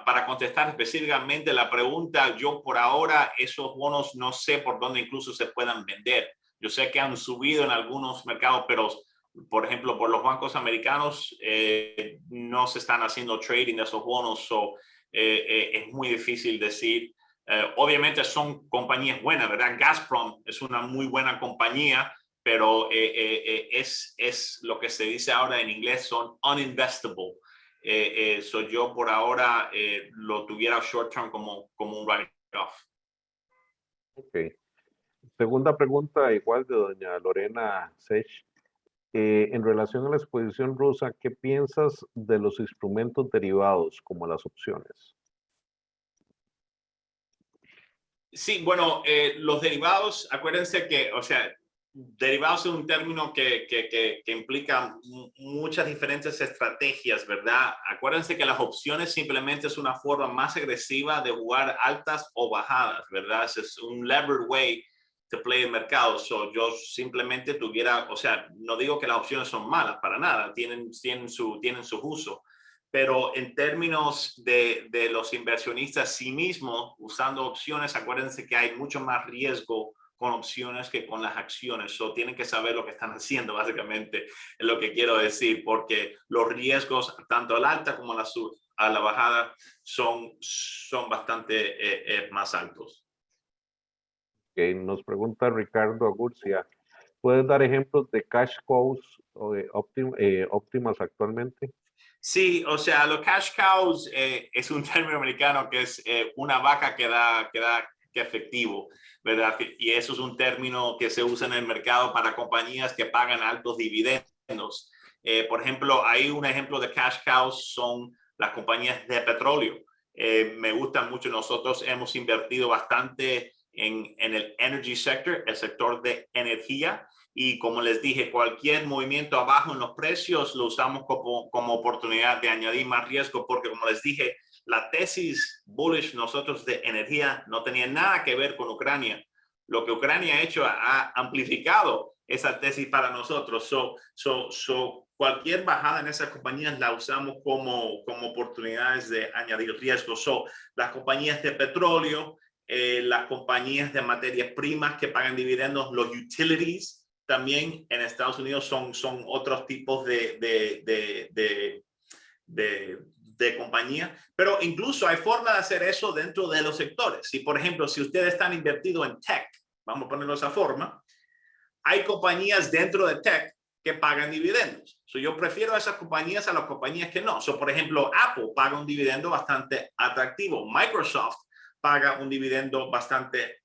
para contestar específicamente la pregunta, yo por ahora esos bonos no sé por dónde incluso se puedan vender. Yo sé que han subido en algunos mercados, pero por ejemplo, por los bancos americanos no se están haciendo trading de esos bonos. Es muy difícil decir. Obviamente son compañías buenas, ¿verdad? Gazprom es una muy buena compañía, pero es lo que se dice ahora en inglés, son uninvestable. Yo por ahora lo tuviera short term como un write-off. Ok. Segunda pregunta, igual de doña Lorena Sech. En relación a la exposición rusa, ¿qué piensas de los instrumentos derivados como las opciones? Sí, bueno, los derivados, acuérdense que, o sea, derivados es un término que implica muchas diferentes estrategias, ¿verdad? Acuérdense que las opciones simplemente es una forma más agresiva de jugar altas o bajadas, ¿verdad? Es un levered way to play el mercado. Yo simplemente tuviera, o sea, no digo que las opciones son malas para nada, tienen su uso. Pero en términos de los inversionistas sí mismos, usando opciones, acuérdense que hay mucho más riesgo con opciones que con las acciones. Tienen que saber lo que están haciendo, básicamente, es lo que quiero decir, porque los riesgos, tanto a la alta como a la bajada, son bastante más altos. Okay. Nos pregunta Ricardo Agurcia, ¿puedes dar ejemplos de cash cows óptimas actualmente? Sí, o sea, los cash cows es un término americano que es una vaca que da efectivo, ¿verdad? Y eso es un término que se usa en el mercado para compañías que pagan altos dividendos. Por ejemplo, hay un ejemplo de cash cows, son las compañías de petróleo. Me gustan mucho. Nosotros hemos invertido bastante en el energy sector, el sector de energía. Y como les dije, cualquier movimiento abajo en los precios lo usamos como oportunidad de añadir más riesgo, porque como les dije, la tesis bullish nosotros de energía no tenía nada que ver con Ucrania. Lo que Ucrania ha hecho ha amplificado esa tesis para nosotros. Cualquier bajada en esas compañías la usamos como oportunidades de añadir riesgo. Las compañías de petróleo, las compañías de materias primas que pagan dividendos, los utilities, también en Estados Unidos son otros tipos de compañía, pero incluso hay forma de hacer eso dentro de los sectores. Si, por ejemplo, si ustedes están invertidos en tech, vamos a ponerlo de esa forma, hay compañías dentro de tech que pagan dividendos. Yo prefiero a esas compañías a las compañías que no. Por ejemplo, Apple paga un dividendo bastante atractivo. Microsoft paga un dividendo bastante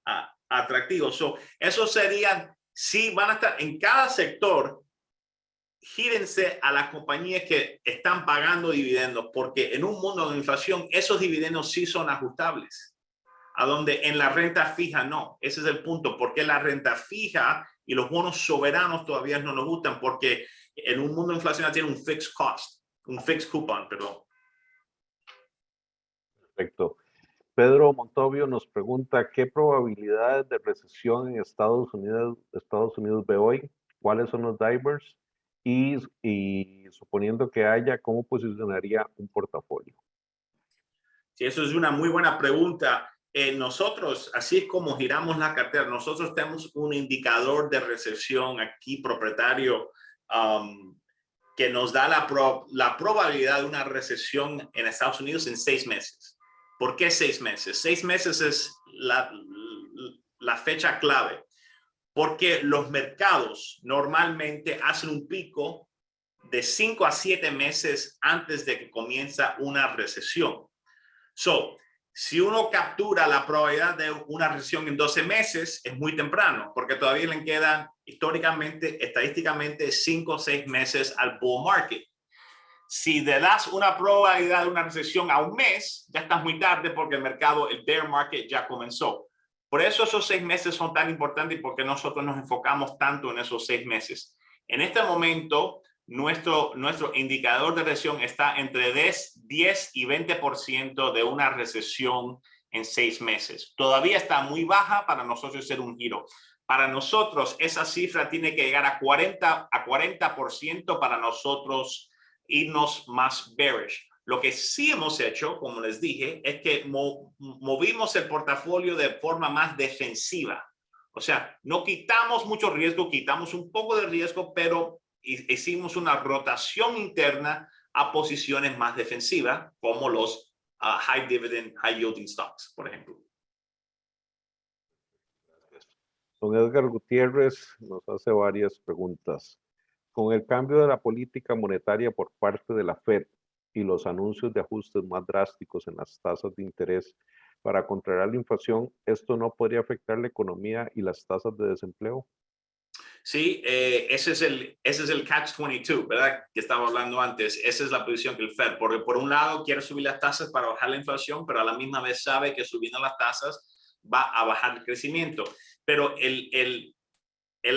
atractivo. Esos serían, sí, van a estar en cada sector. Gírense a las compañías que están pagando dividendos, porque en un mundo de inflación esos dividendos sí son ajustables, a donde en la renta fija no. Ese es el punto, porque la renta fija y los bonos soberanos todavía no nos gustan, porque en un mundo de inflación tiene un fixed cost, un fixed coupon, perdón. Perfecto. Pedro Montovio nos pregunta, ¿qué probabilidades de recesión en Estados Unidos ve hoy? ¿Cuáles son los drivers? Y suponiendo que haya, ¿cómo posicionaría un portafolio? Sí, eso es una muy buena pregunta. Nosotros, así es como giramos la cartera. Nosotros tenemos un indicador de recesión aquí, propietario, que nos da la probabilidad de una recesión en Estados Unidos en 6 meses. ¿Por qué 6 meses? 6 meses es la fecha clave, porque los mercados normalmente hacen un pico de 5 a 7 meses antes de que comienza una recesión. Si uno captura la probabilidad de una recesión en 12 meses, es muy temprano, porque todavía le quedan históricamente, estadísticamente, 5 o 6 meses al bull market. Si le das una probabilidad de una recesión a un mes, ya estás muy tarde porque el mercado, el bear market ya comenzó. Por eso esos 6 meses son tan importantes y porque nosotros nos enfocamos tanto en esos 6 meses. En este momento, nuestro indicador de recesión está entre 10 y 20% de una recesión en 6 meses. Todavía está muy baja para nosotros ser un giro. Para nosotros, esa cifra tiene que llegar a 40% para nosotros irnos más bearish. Lo que sí hemos hecho, como les dije, es que movimos el portafolio de forma más defensiva. O sea, no quitamos mucho riesgo, quitamos un poco de riesgo, pero hicimos una rotación interna a posiciones más defensivas, como los high dividend, high yielding stocks, por ejemplo. Don Edgar Gutiérrez nos hace varias preguntas. Con el cambio de la política monetaria por parte de la Fed y los anuncios de ajustes más drásticos en las tasas de interés para contrarrestar la inflación, ¿esto no podría afectar la economía y las tasas de desempleo? Sí, ese es el catch-22, ¿verdad? Que estaba hablando antes. Esa es la posición que el Fed, porque por un lado quiere subir las tasas para bajar la inflación, pero a la misma vez sabe que subiendo las tasas va a bajar el crecimiento. Pero el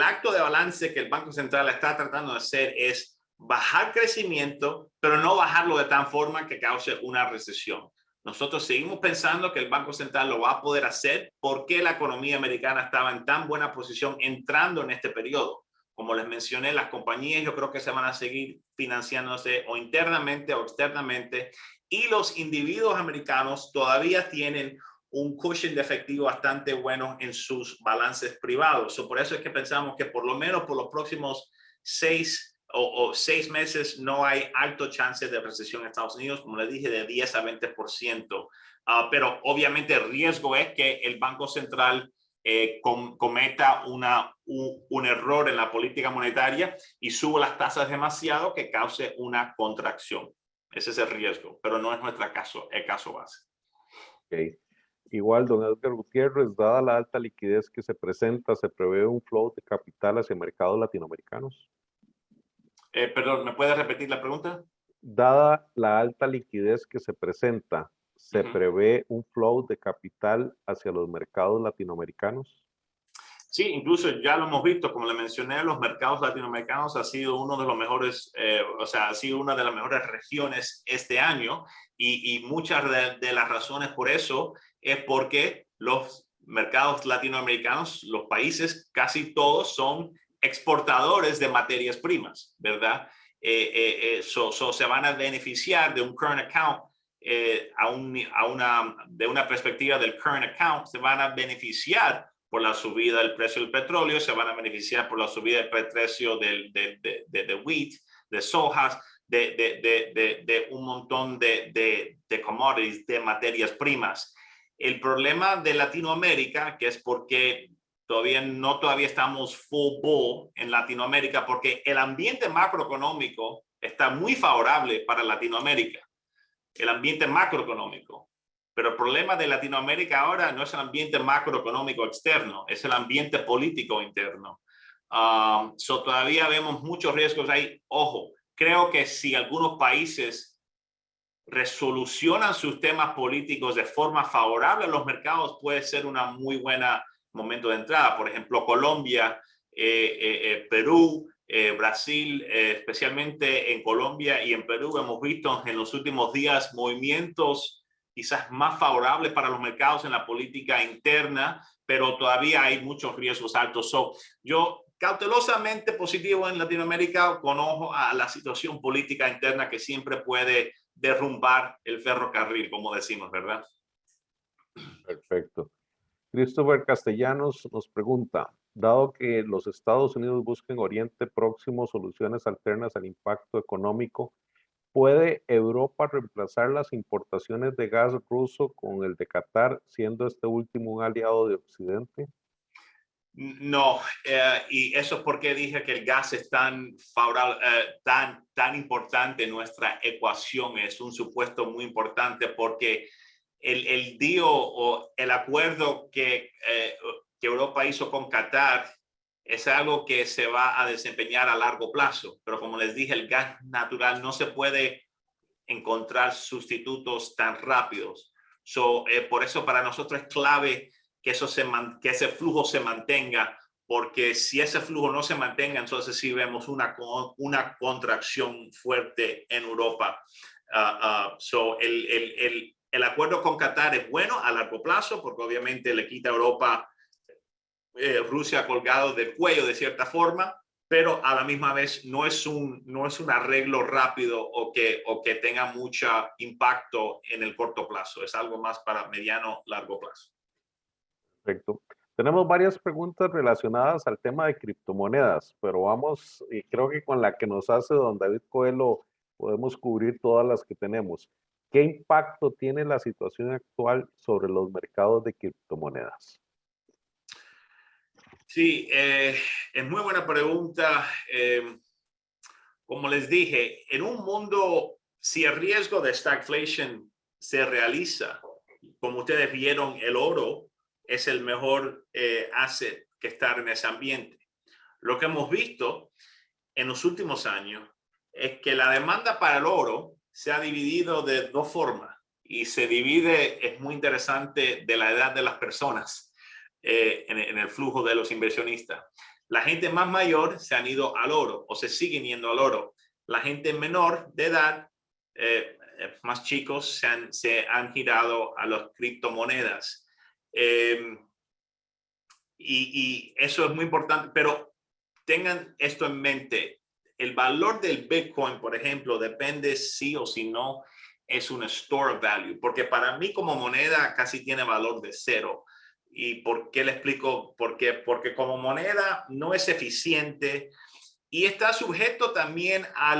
acto de balance que el Banco Central está tratando de hacer es bajar crecimiento, pero no bajarlo de tal forma que cause una recesión. Nosotros seguimos pensando que el Banco Central lo va a poder hacer porque la economía americana estaba en tan buena posición entrando en este periodo. Como les mencioné, las compañías yo creo que se van a seguir financiándose o internamente o externamente, y los individuos americanos todavía tienen un cushion de efectivo bastante bueno en sus balances privados. Por eso es que pensamos que por lo menos por los próximos 6 meses no hay alto chance de recesión en Estados Unidos, como les dije, de 10 a 20%. Pero obviamente el riesgo es que el Banco Central cometa un error en la política monetaria y suba las tasas demasiado que cause una contracción. Ese es el riesgo, pero no es el caso base. Okay. Igual, don Edgar Gutiérrez, dada la alta liquidez que se presenta, ¿se prevé un flow de capital hacia mercados latinoamericanos? Perdón, ¿me puede repetir la pregunta? Dada la alta liquidez que se presenta, ¿se prevé un flow de capital hacia los mercados latinoamericanos? Sí, incluso ya lo hemos visto, como le mencioné, los mercados latinoamericanos ha sido uno de los mejores, ha sido una de las mejores regiones este año, y muchas de las razones por eso es porque los mercados latinoamericanos, los países, casi todos son exportadores de materias primas, ¿verdad? Se van a beneficiar de un current account, de una perspectiva del current account, se van a beneficiar por la subida del precio del petróleo, se van a beneficiar por la subida del precio de wheat, de sojas, de un montón de commodities, de materias primas. El problema de Latinoamérica, que es porque todavía estamos full bull en Latinoamérica, porque el ambiente macroeconómico está muy favorable para Latinoamérica, el ambiente macroeconómico. Pero el problema de Latinoamérica ahora no es el ambiente macroeconómico externo, es el ambiente político interno. Todavía vemos muchos riesgos ahí. Ojo, creo que si algunos países resolucionan sus temas políticos de forma favorable a los mercados, puede ser una muy buena momento de entrada. Por ejemplo, Colombia, Perú, Brasil, especialmente en Colombia y en Perú, hemos visto en los últimos días movimientos quizás más favorables para los mercados en la política interna, pero todavía hay muchos riesgos altos. Yo cautelosamente positivo en Latinoamérica, con ojo a la situación política interna que siempre puede derrumbar el ferrocarril, como decimos, ¿verdad? Perfecto. Christopher Castellanos nos pregunta, dado que los Estados Unidos buscan en Oriente Próximo soluciones alternas al impacto económico, ¿puede Europa reemplazar las importaciones de gas ruso con el de Qatar, siendo este último un aliado de Occidente? No, y eso es porque dije que el gas es tan favorable, tan importante en nuestra ecuación. Es un supuesto muy importante porque el deal o el acuerdo que Europa hizo con Qatar es algo que se va a desempeñar a largo plazo. Pero como les dije, el gas natural no se puede encontrar sustitutos tan rápidos. Por eso para nosotros es clave que ese flujo se mantenga porque si ese flujo no se mantenga, entonces sí vemos una contracción fuerte en Europa. El acuerdo con Qatar es bueno a largo plazo, porque obviamente le quita a Europa Rusia colgado del cuello de cierta forma, pero a la misma vez no es un arreglo rápido o que tenga mucho impacto en el corto plazo. Es algo más para mediano, largo plazo. Perfecto. Tenemos varias preguntas relacionadas al tema de criptomonedas, pero vamos, y creo que con la que nos hace don David Coelho podemos cubrir todas las que tenemos. ¿Qué impacto tiene la situación actual sobre los mercados de criptomonedas? Sí, es muy buena pregunta. Como les dije, en un mundo, si el riesgo de stagflation se realiza, como ustedes vieron, el oro es el mejor asset que estar en ese ambiente. Lo que hemos visto en los últimos años es que la demanda para el oro se ha dividido de dos formas y se divide, es muy interesante, de la edad de las personas en el flujo de los inversionistas. La gente más mayor se han ido al oro o se siguen yendo al oro. La gente menor de edad, más chicos, se han girado a las criptomonedas. Y eso es muy importante, pero tengan esto en mente. El valor del Bitcoin, por ejemplo, depende sí o si no es un store of value, porque para mí como moneda casi tiene valor de cero. ¿Y por qué le explico? Porque como moneda no es eficiente y está sujeto también a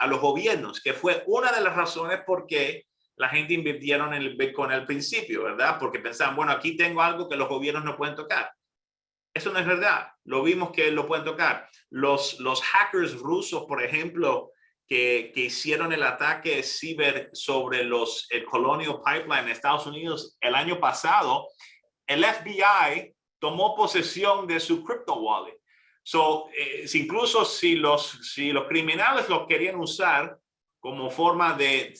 los gobiernos, que fue una de las razones por qué la gente invirtieron en el Bitcoin al principio, ¿verdad? Porque pensaban, bueno, aquí tengo algo que los gobiernos no pueden tocar. Eso no es verdad. Lo vimos que lo pueden tocar. Los hackers rusos, por ejemplo, que hicieron el ataque ciber sobre el Colonial Pipeline en Estados Unidos el año pasado, el FBI tomó posesión de su crypto wallet. Incluso si los criminales lo querían usar como forma de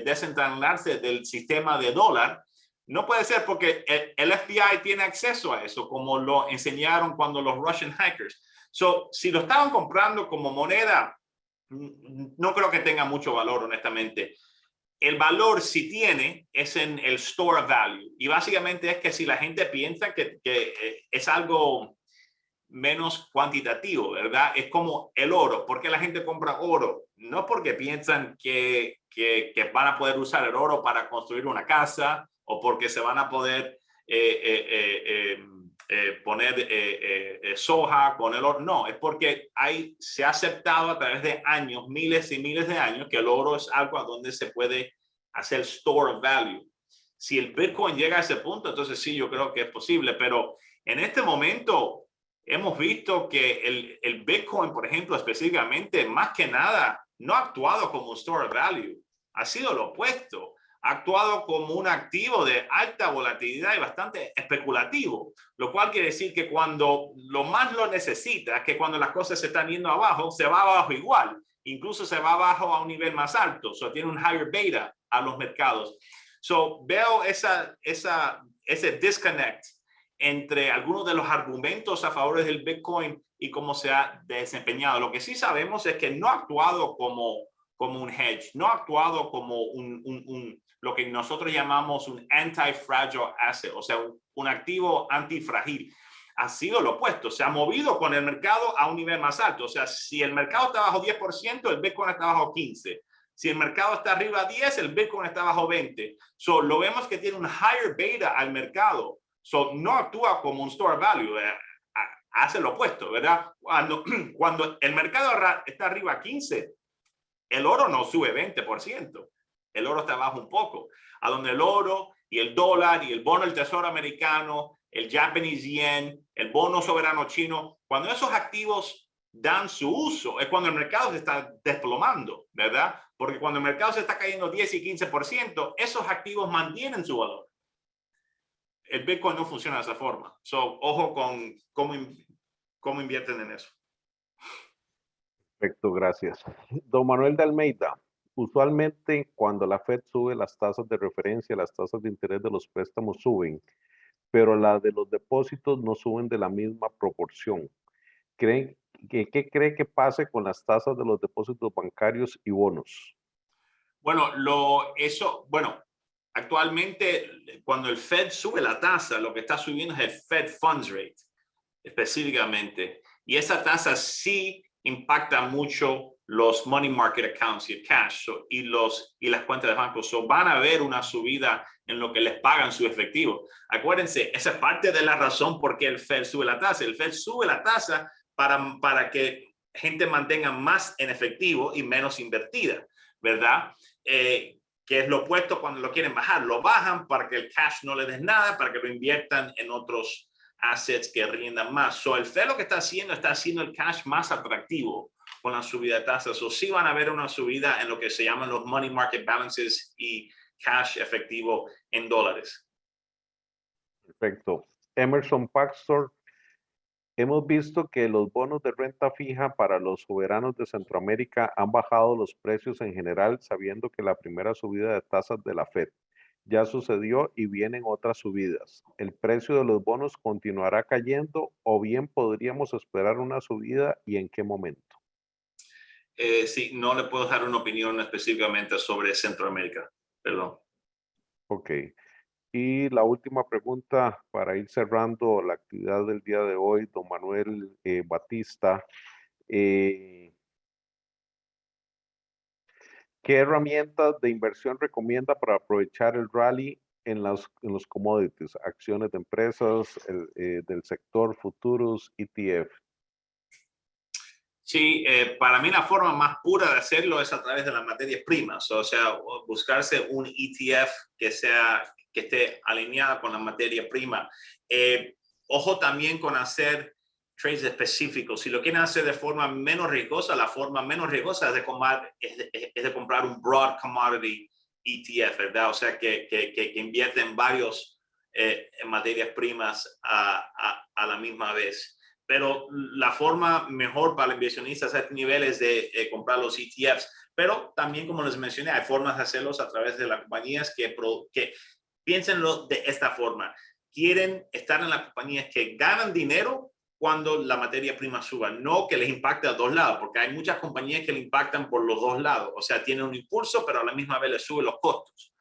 desentanglarse del sistema de dólar, no puede ser porque el FBI tiene acceso a eso, como lo enseñaron cuando los Russian hackers. Si lo estaban comprando como moneda, no creo que tenga mucho valor, honestamente. El valor, si tiene, es en el store of value. Y básicamente es que si la gente piensa que es algo menos cuantitativo, ¿verdad? Es como el oro. ¿Por qué la gente compra oro? No porque piensan que van a poder usar el oro para construir una casa o porque se van a poder poner soja con el oro. No, es porque se ha aceptado a través de años, miles y miles de años, que el oro es algo a donde se puede hacer store of value. Si el Bitcoin llega a ese punto, entonces sí, yo creo que es posible, pero en este momento hemos visto que el Bitcoin, por ejemplo, específicamente, más que nada, no ha actuado como un store of value. Ha sido lo opuesto. Ha actuado como un activo de alta volatilidad y bastante especulativo, lo cual quiere decir que cuando lo más lo necesita, que cuando las cosas se están yendo abajo, se va abajo igual. Incluso se va abajo a un nivel más alto. Tiene un higher beta a los mercados. Veo ese disconnect entre algunos de los argumentos a favor del Bitcoin y cómo se ha desempeñado. Lo que sí sabemos es que no ha actuado como un hedge, no ha actuado como lo que nosotros llamamos un anti-fragile asset, o sea, un activo antifrágil. Ha sido lo opuesto, se ha movido con el mercado a un nivel más alto. O sea, si el mercado está bajo 10%, el Bitcoin está bajo 15%. Si el mercado está arriba a 10, el Bitcoin está bajo 20. Lo vemos que tiene un higher beta al mercado. No actúa como un store value, hace lo opuesto, ¿verdad? Cuando el mercado está arriba a 15, el oro no sube 20%, el oro está bajo un poco, a donde el oro y el dólar y el bono del tesoro americano, el Japanese yen, el bono soberano chino, cuando esos activos dan su uso, es cuando el mercado se está desplomando, ¿verdad? Porque cuando el mercado se está cayendo 10 y 15%, esos activos mantienen su valor. El Bitcoin no funciona de esa forma. Ojo con cómo invierten en eso. Perfecto, gracias. Don Manuel de Almeida, usualmente cuando la Fed sube las tasas de referencia, las tasas de interés de los préstamos suben, pero la de los depósitos no suben de la misma proporción. ¿Qué cree que pase con las tasas de los depósitos bancarios y bonos? Bueno, actualmente cuando el Fed sube la tasa, lo que está subiendo es el Fed Funds Rate, específicamente. Y esa tasa sí impacta mucho los money market accounts y el cash y las cuentas de banco. Van a ver una subida en lo que les pagan su efectivo. Acuérdense, esa es parte de la razón por qué el Fed sube la tasa. El Fed sube la tasa para que gente mantenga más en efectivo y menos invertida, ¿verdad? Que es lo opuesto cuando lo quieren bajar. Lo bajan para que el cash no le des nada, para que lo inviertan en otros assets que rindan más. El Fed lo que está haciendo el cash más atractivo con la subida de tasas. Sí van a ver una subida en lo que se llaman los money market balances y cash efectivo en dólares. Perfecto. Emerson Pastor, hemos visto que los bonos de renta fija para los soberanos de Centroamérica han bajado los precios en general, sabiendo que la primera subida de tasas de la Fed ya sucedió y vienen otras subidas. ¿El precio de los bonos continuará cayendo o bien podríamos esperar una subida y en qué momento? Sí, no le puedo dar una opinión específicamente sobre Centroamérica. Perdón. Ok. Y la última pregunta para ir cerrando la actividad del día de hoy, don Manuel Batista. ¿Qué herramientas de inversión recomienda para aprovechar el rally en los commodities, acciones de empresas, del sector, futuros, ETF? Sí, para mí la forma más pura de hacerlo es a través de las materias primas, o sea, buscarse un ETF que esté alineada con la materia prima. Ojo también con hacer trades específicos. Si lo quieren hacer de forma menos riesgosa, la forma menos riesgosa es de comprar un broad commodity ETF, ¿verdad? O sea, que invierte en varios materias primas a la misma vez. Pero la forma mejor para el inversionista a este nivel es de comprar los ETFs. Pero también, como les mencioné, hay formas de hacerlos a través de las compañías que piénsenlo de esta forma. Quieren estar en las compañías que ganan dinero cuando la materia prima suba, no que les impacte a dos lados, porque hay muchas compañías que le impactan por los dos lados. O sea, tienen un impulso, pero a la misma vez les suben los costos.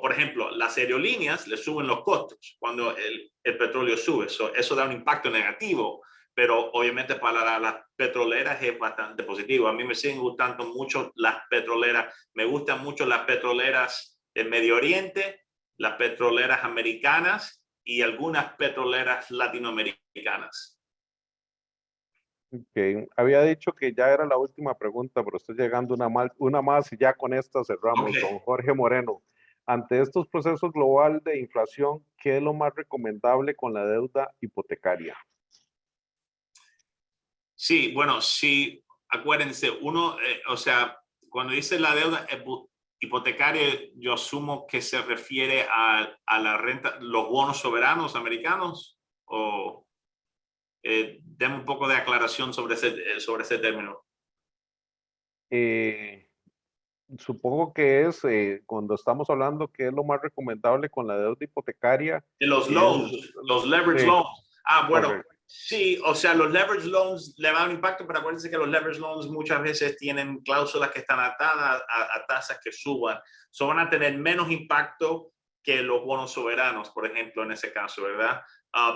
Por ejemplo, las aerolíneas le suben los costos cuando el petróleo sube. Eso da un impacto negativo, pero obviamente para las petroleras es bastante positivo. A mí me siguen gustando mucho las petroleras. Me gustan mucho las petroleras del Medio Oriente, las petroleras americanas y algunas petroleras latinoamericanas. Okay. Había dicho que ya era la última pregunta, pero estoy llegando una más y ya con esta cerramos. Okay. Don Jorge Moreno, ante estos procesos global de inflación, ¿qué es lo más recomendable con la deuda hipotecaria? Sí, bueno, sí, acuérdense, o sea, cuando dice la deuda hipotecaria, yo asumo que se refiere a la renta, los bonos soberanos americanos, o denme un poco de aclaración sobre ese término. Supongo que es cuando estamos hablando que es lo más recomendable con la deuda hipotecaria. De los loans, los leverage Sí, loans. Bueno, correcto. sí, o sea, los leverage loans le dan un impacto, pero acuérdense que los leverage loans muchas veces tienen cláusulas que están atadas a tasas que suban. Van a tener menos impacto que los bonos soberanos, por ejemplo, en ese caso, ¿verdad?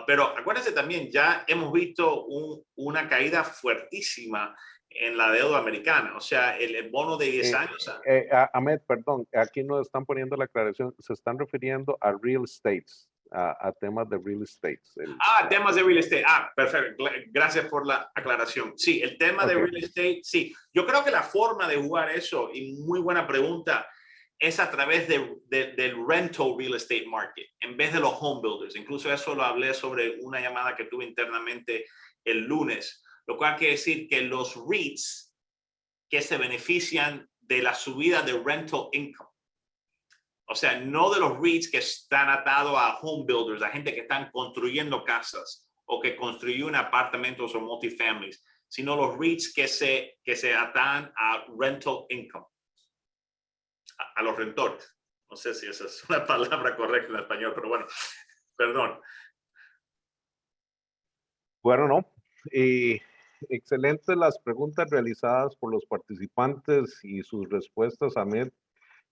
Pero acuérdense también, ya hemos visto una caída fuertísima en la deuda americana, o sea, el bono de 10 años. Ahmed, perdón, aquí nos están poniendo la aclaración, se están refiriendo a real estate, a temas de real estate. Temas de real estate. Perfecto. Gracias por la aclaración. Sí, el tema de real estate, sí. Yo creo que la forma de jugar eso, y muy buena pregunta, es a través del rental real estate market, en vez de los home builders. Incluso eso lo hablé sobre una llamada que tuve internamente el lunes, lo cual quiere decir que los REITs que se benefician de la subida de rental income, o sea, no de los REITs que están atados a home builders, a gente que están construyendo casas o que construyen apartamentos o multifamilies, sino los REITs que se atan a rental income, a los rentores. No sé si esa es una palabra correcta en español, pero bueno. Perdón. Bueno, no. Excelentes las preguntas realizadas por los participantes y sus respuestas, Ahmed.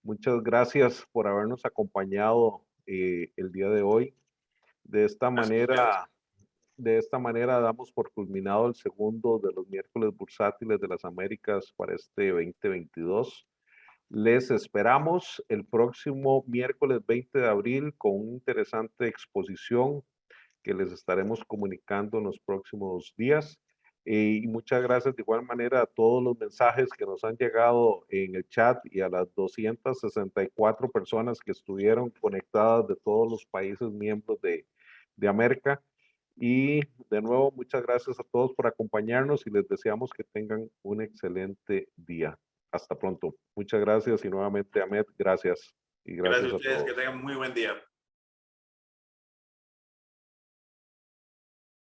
Muchas gracias por habernos acompañado el día de hoy. De esta manera damos por culminado el segundo de los miércoles bursátiles de las Américas para este 2022. Les esperamos el próximo miércoles 20 de abril con una interesante exposición que les estaremos comunicando en los próximos días. Y muchas gracias de igual manera a todos los mensajes que nos han llegado en el chat y a las 264 personas que estuvieron conectadas de todos los países miembros de América. Y de nuevo, muchas gracias a todos por acompañarnos y les deseamos que tengan un excelente día. Hasta pronto. Muchas gracias y nuevamente, Ahmed, gracias. Y gracias Gracias a ustedes, todos. que tengan muy buen día.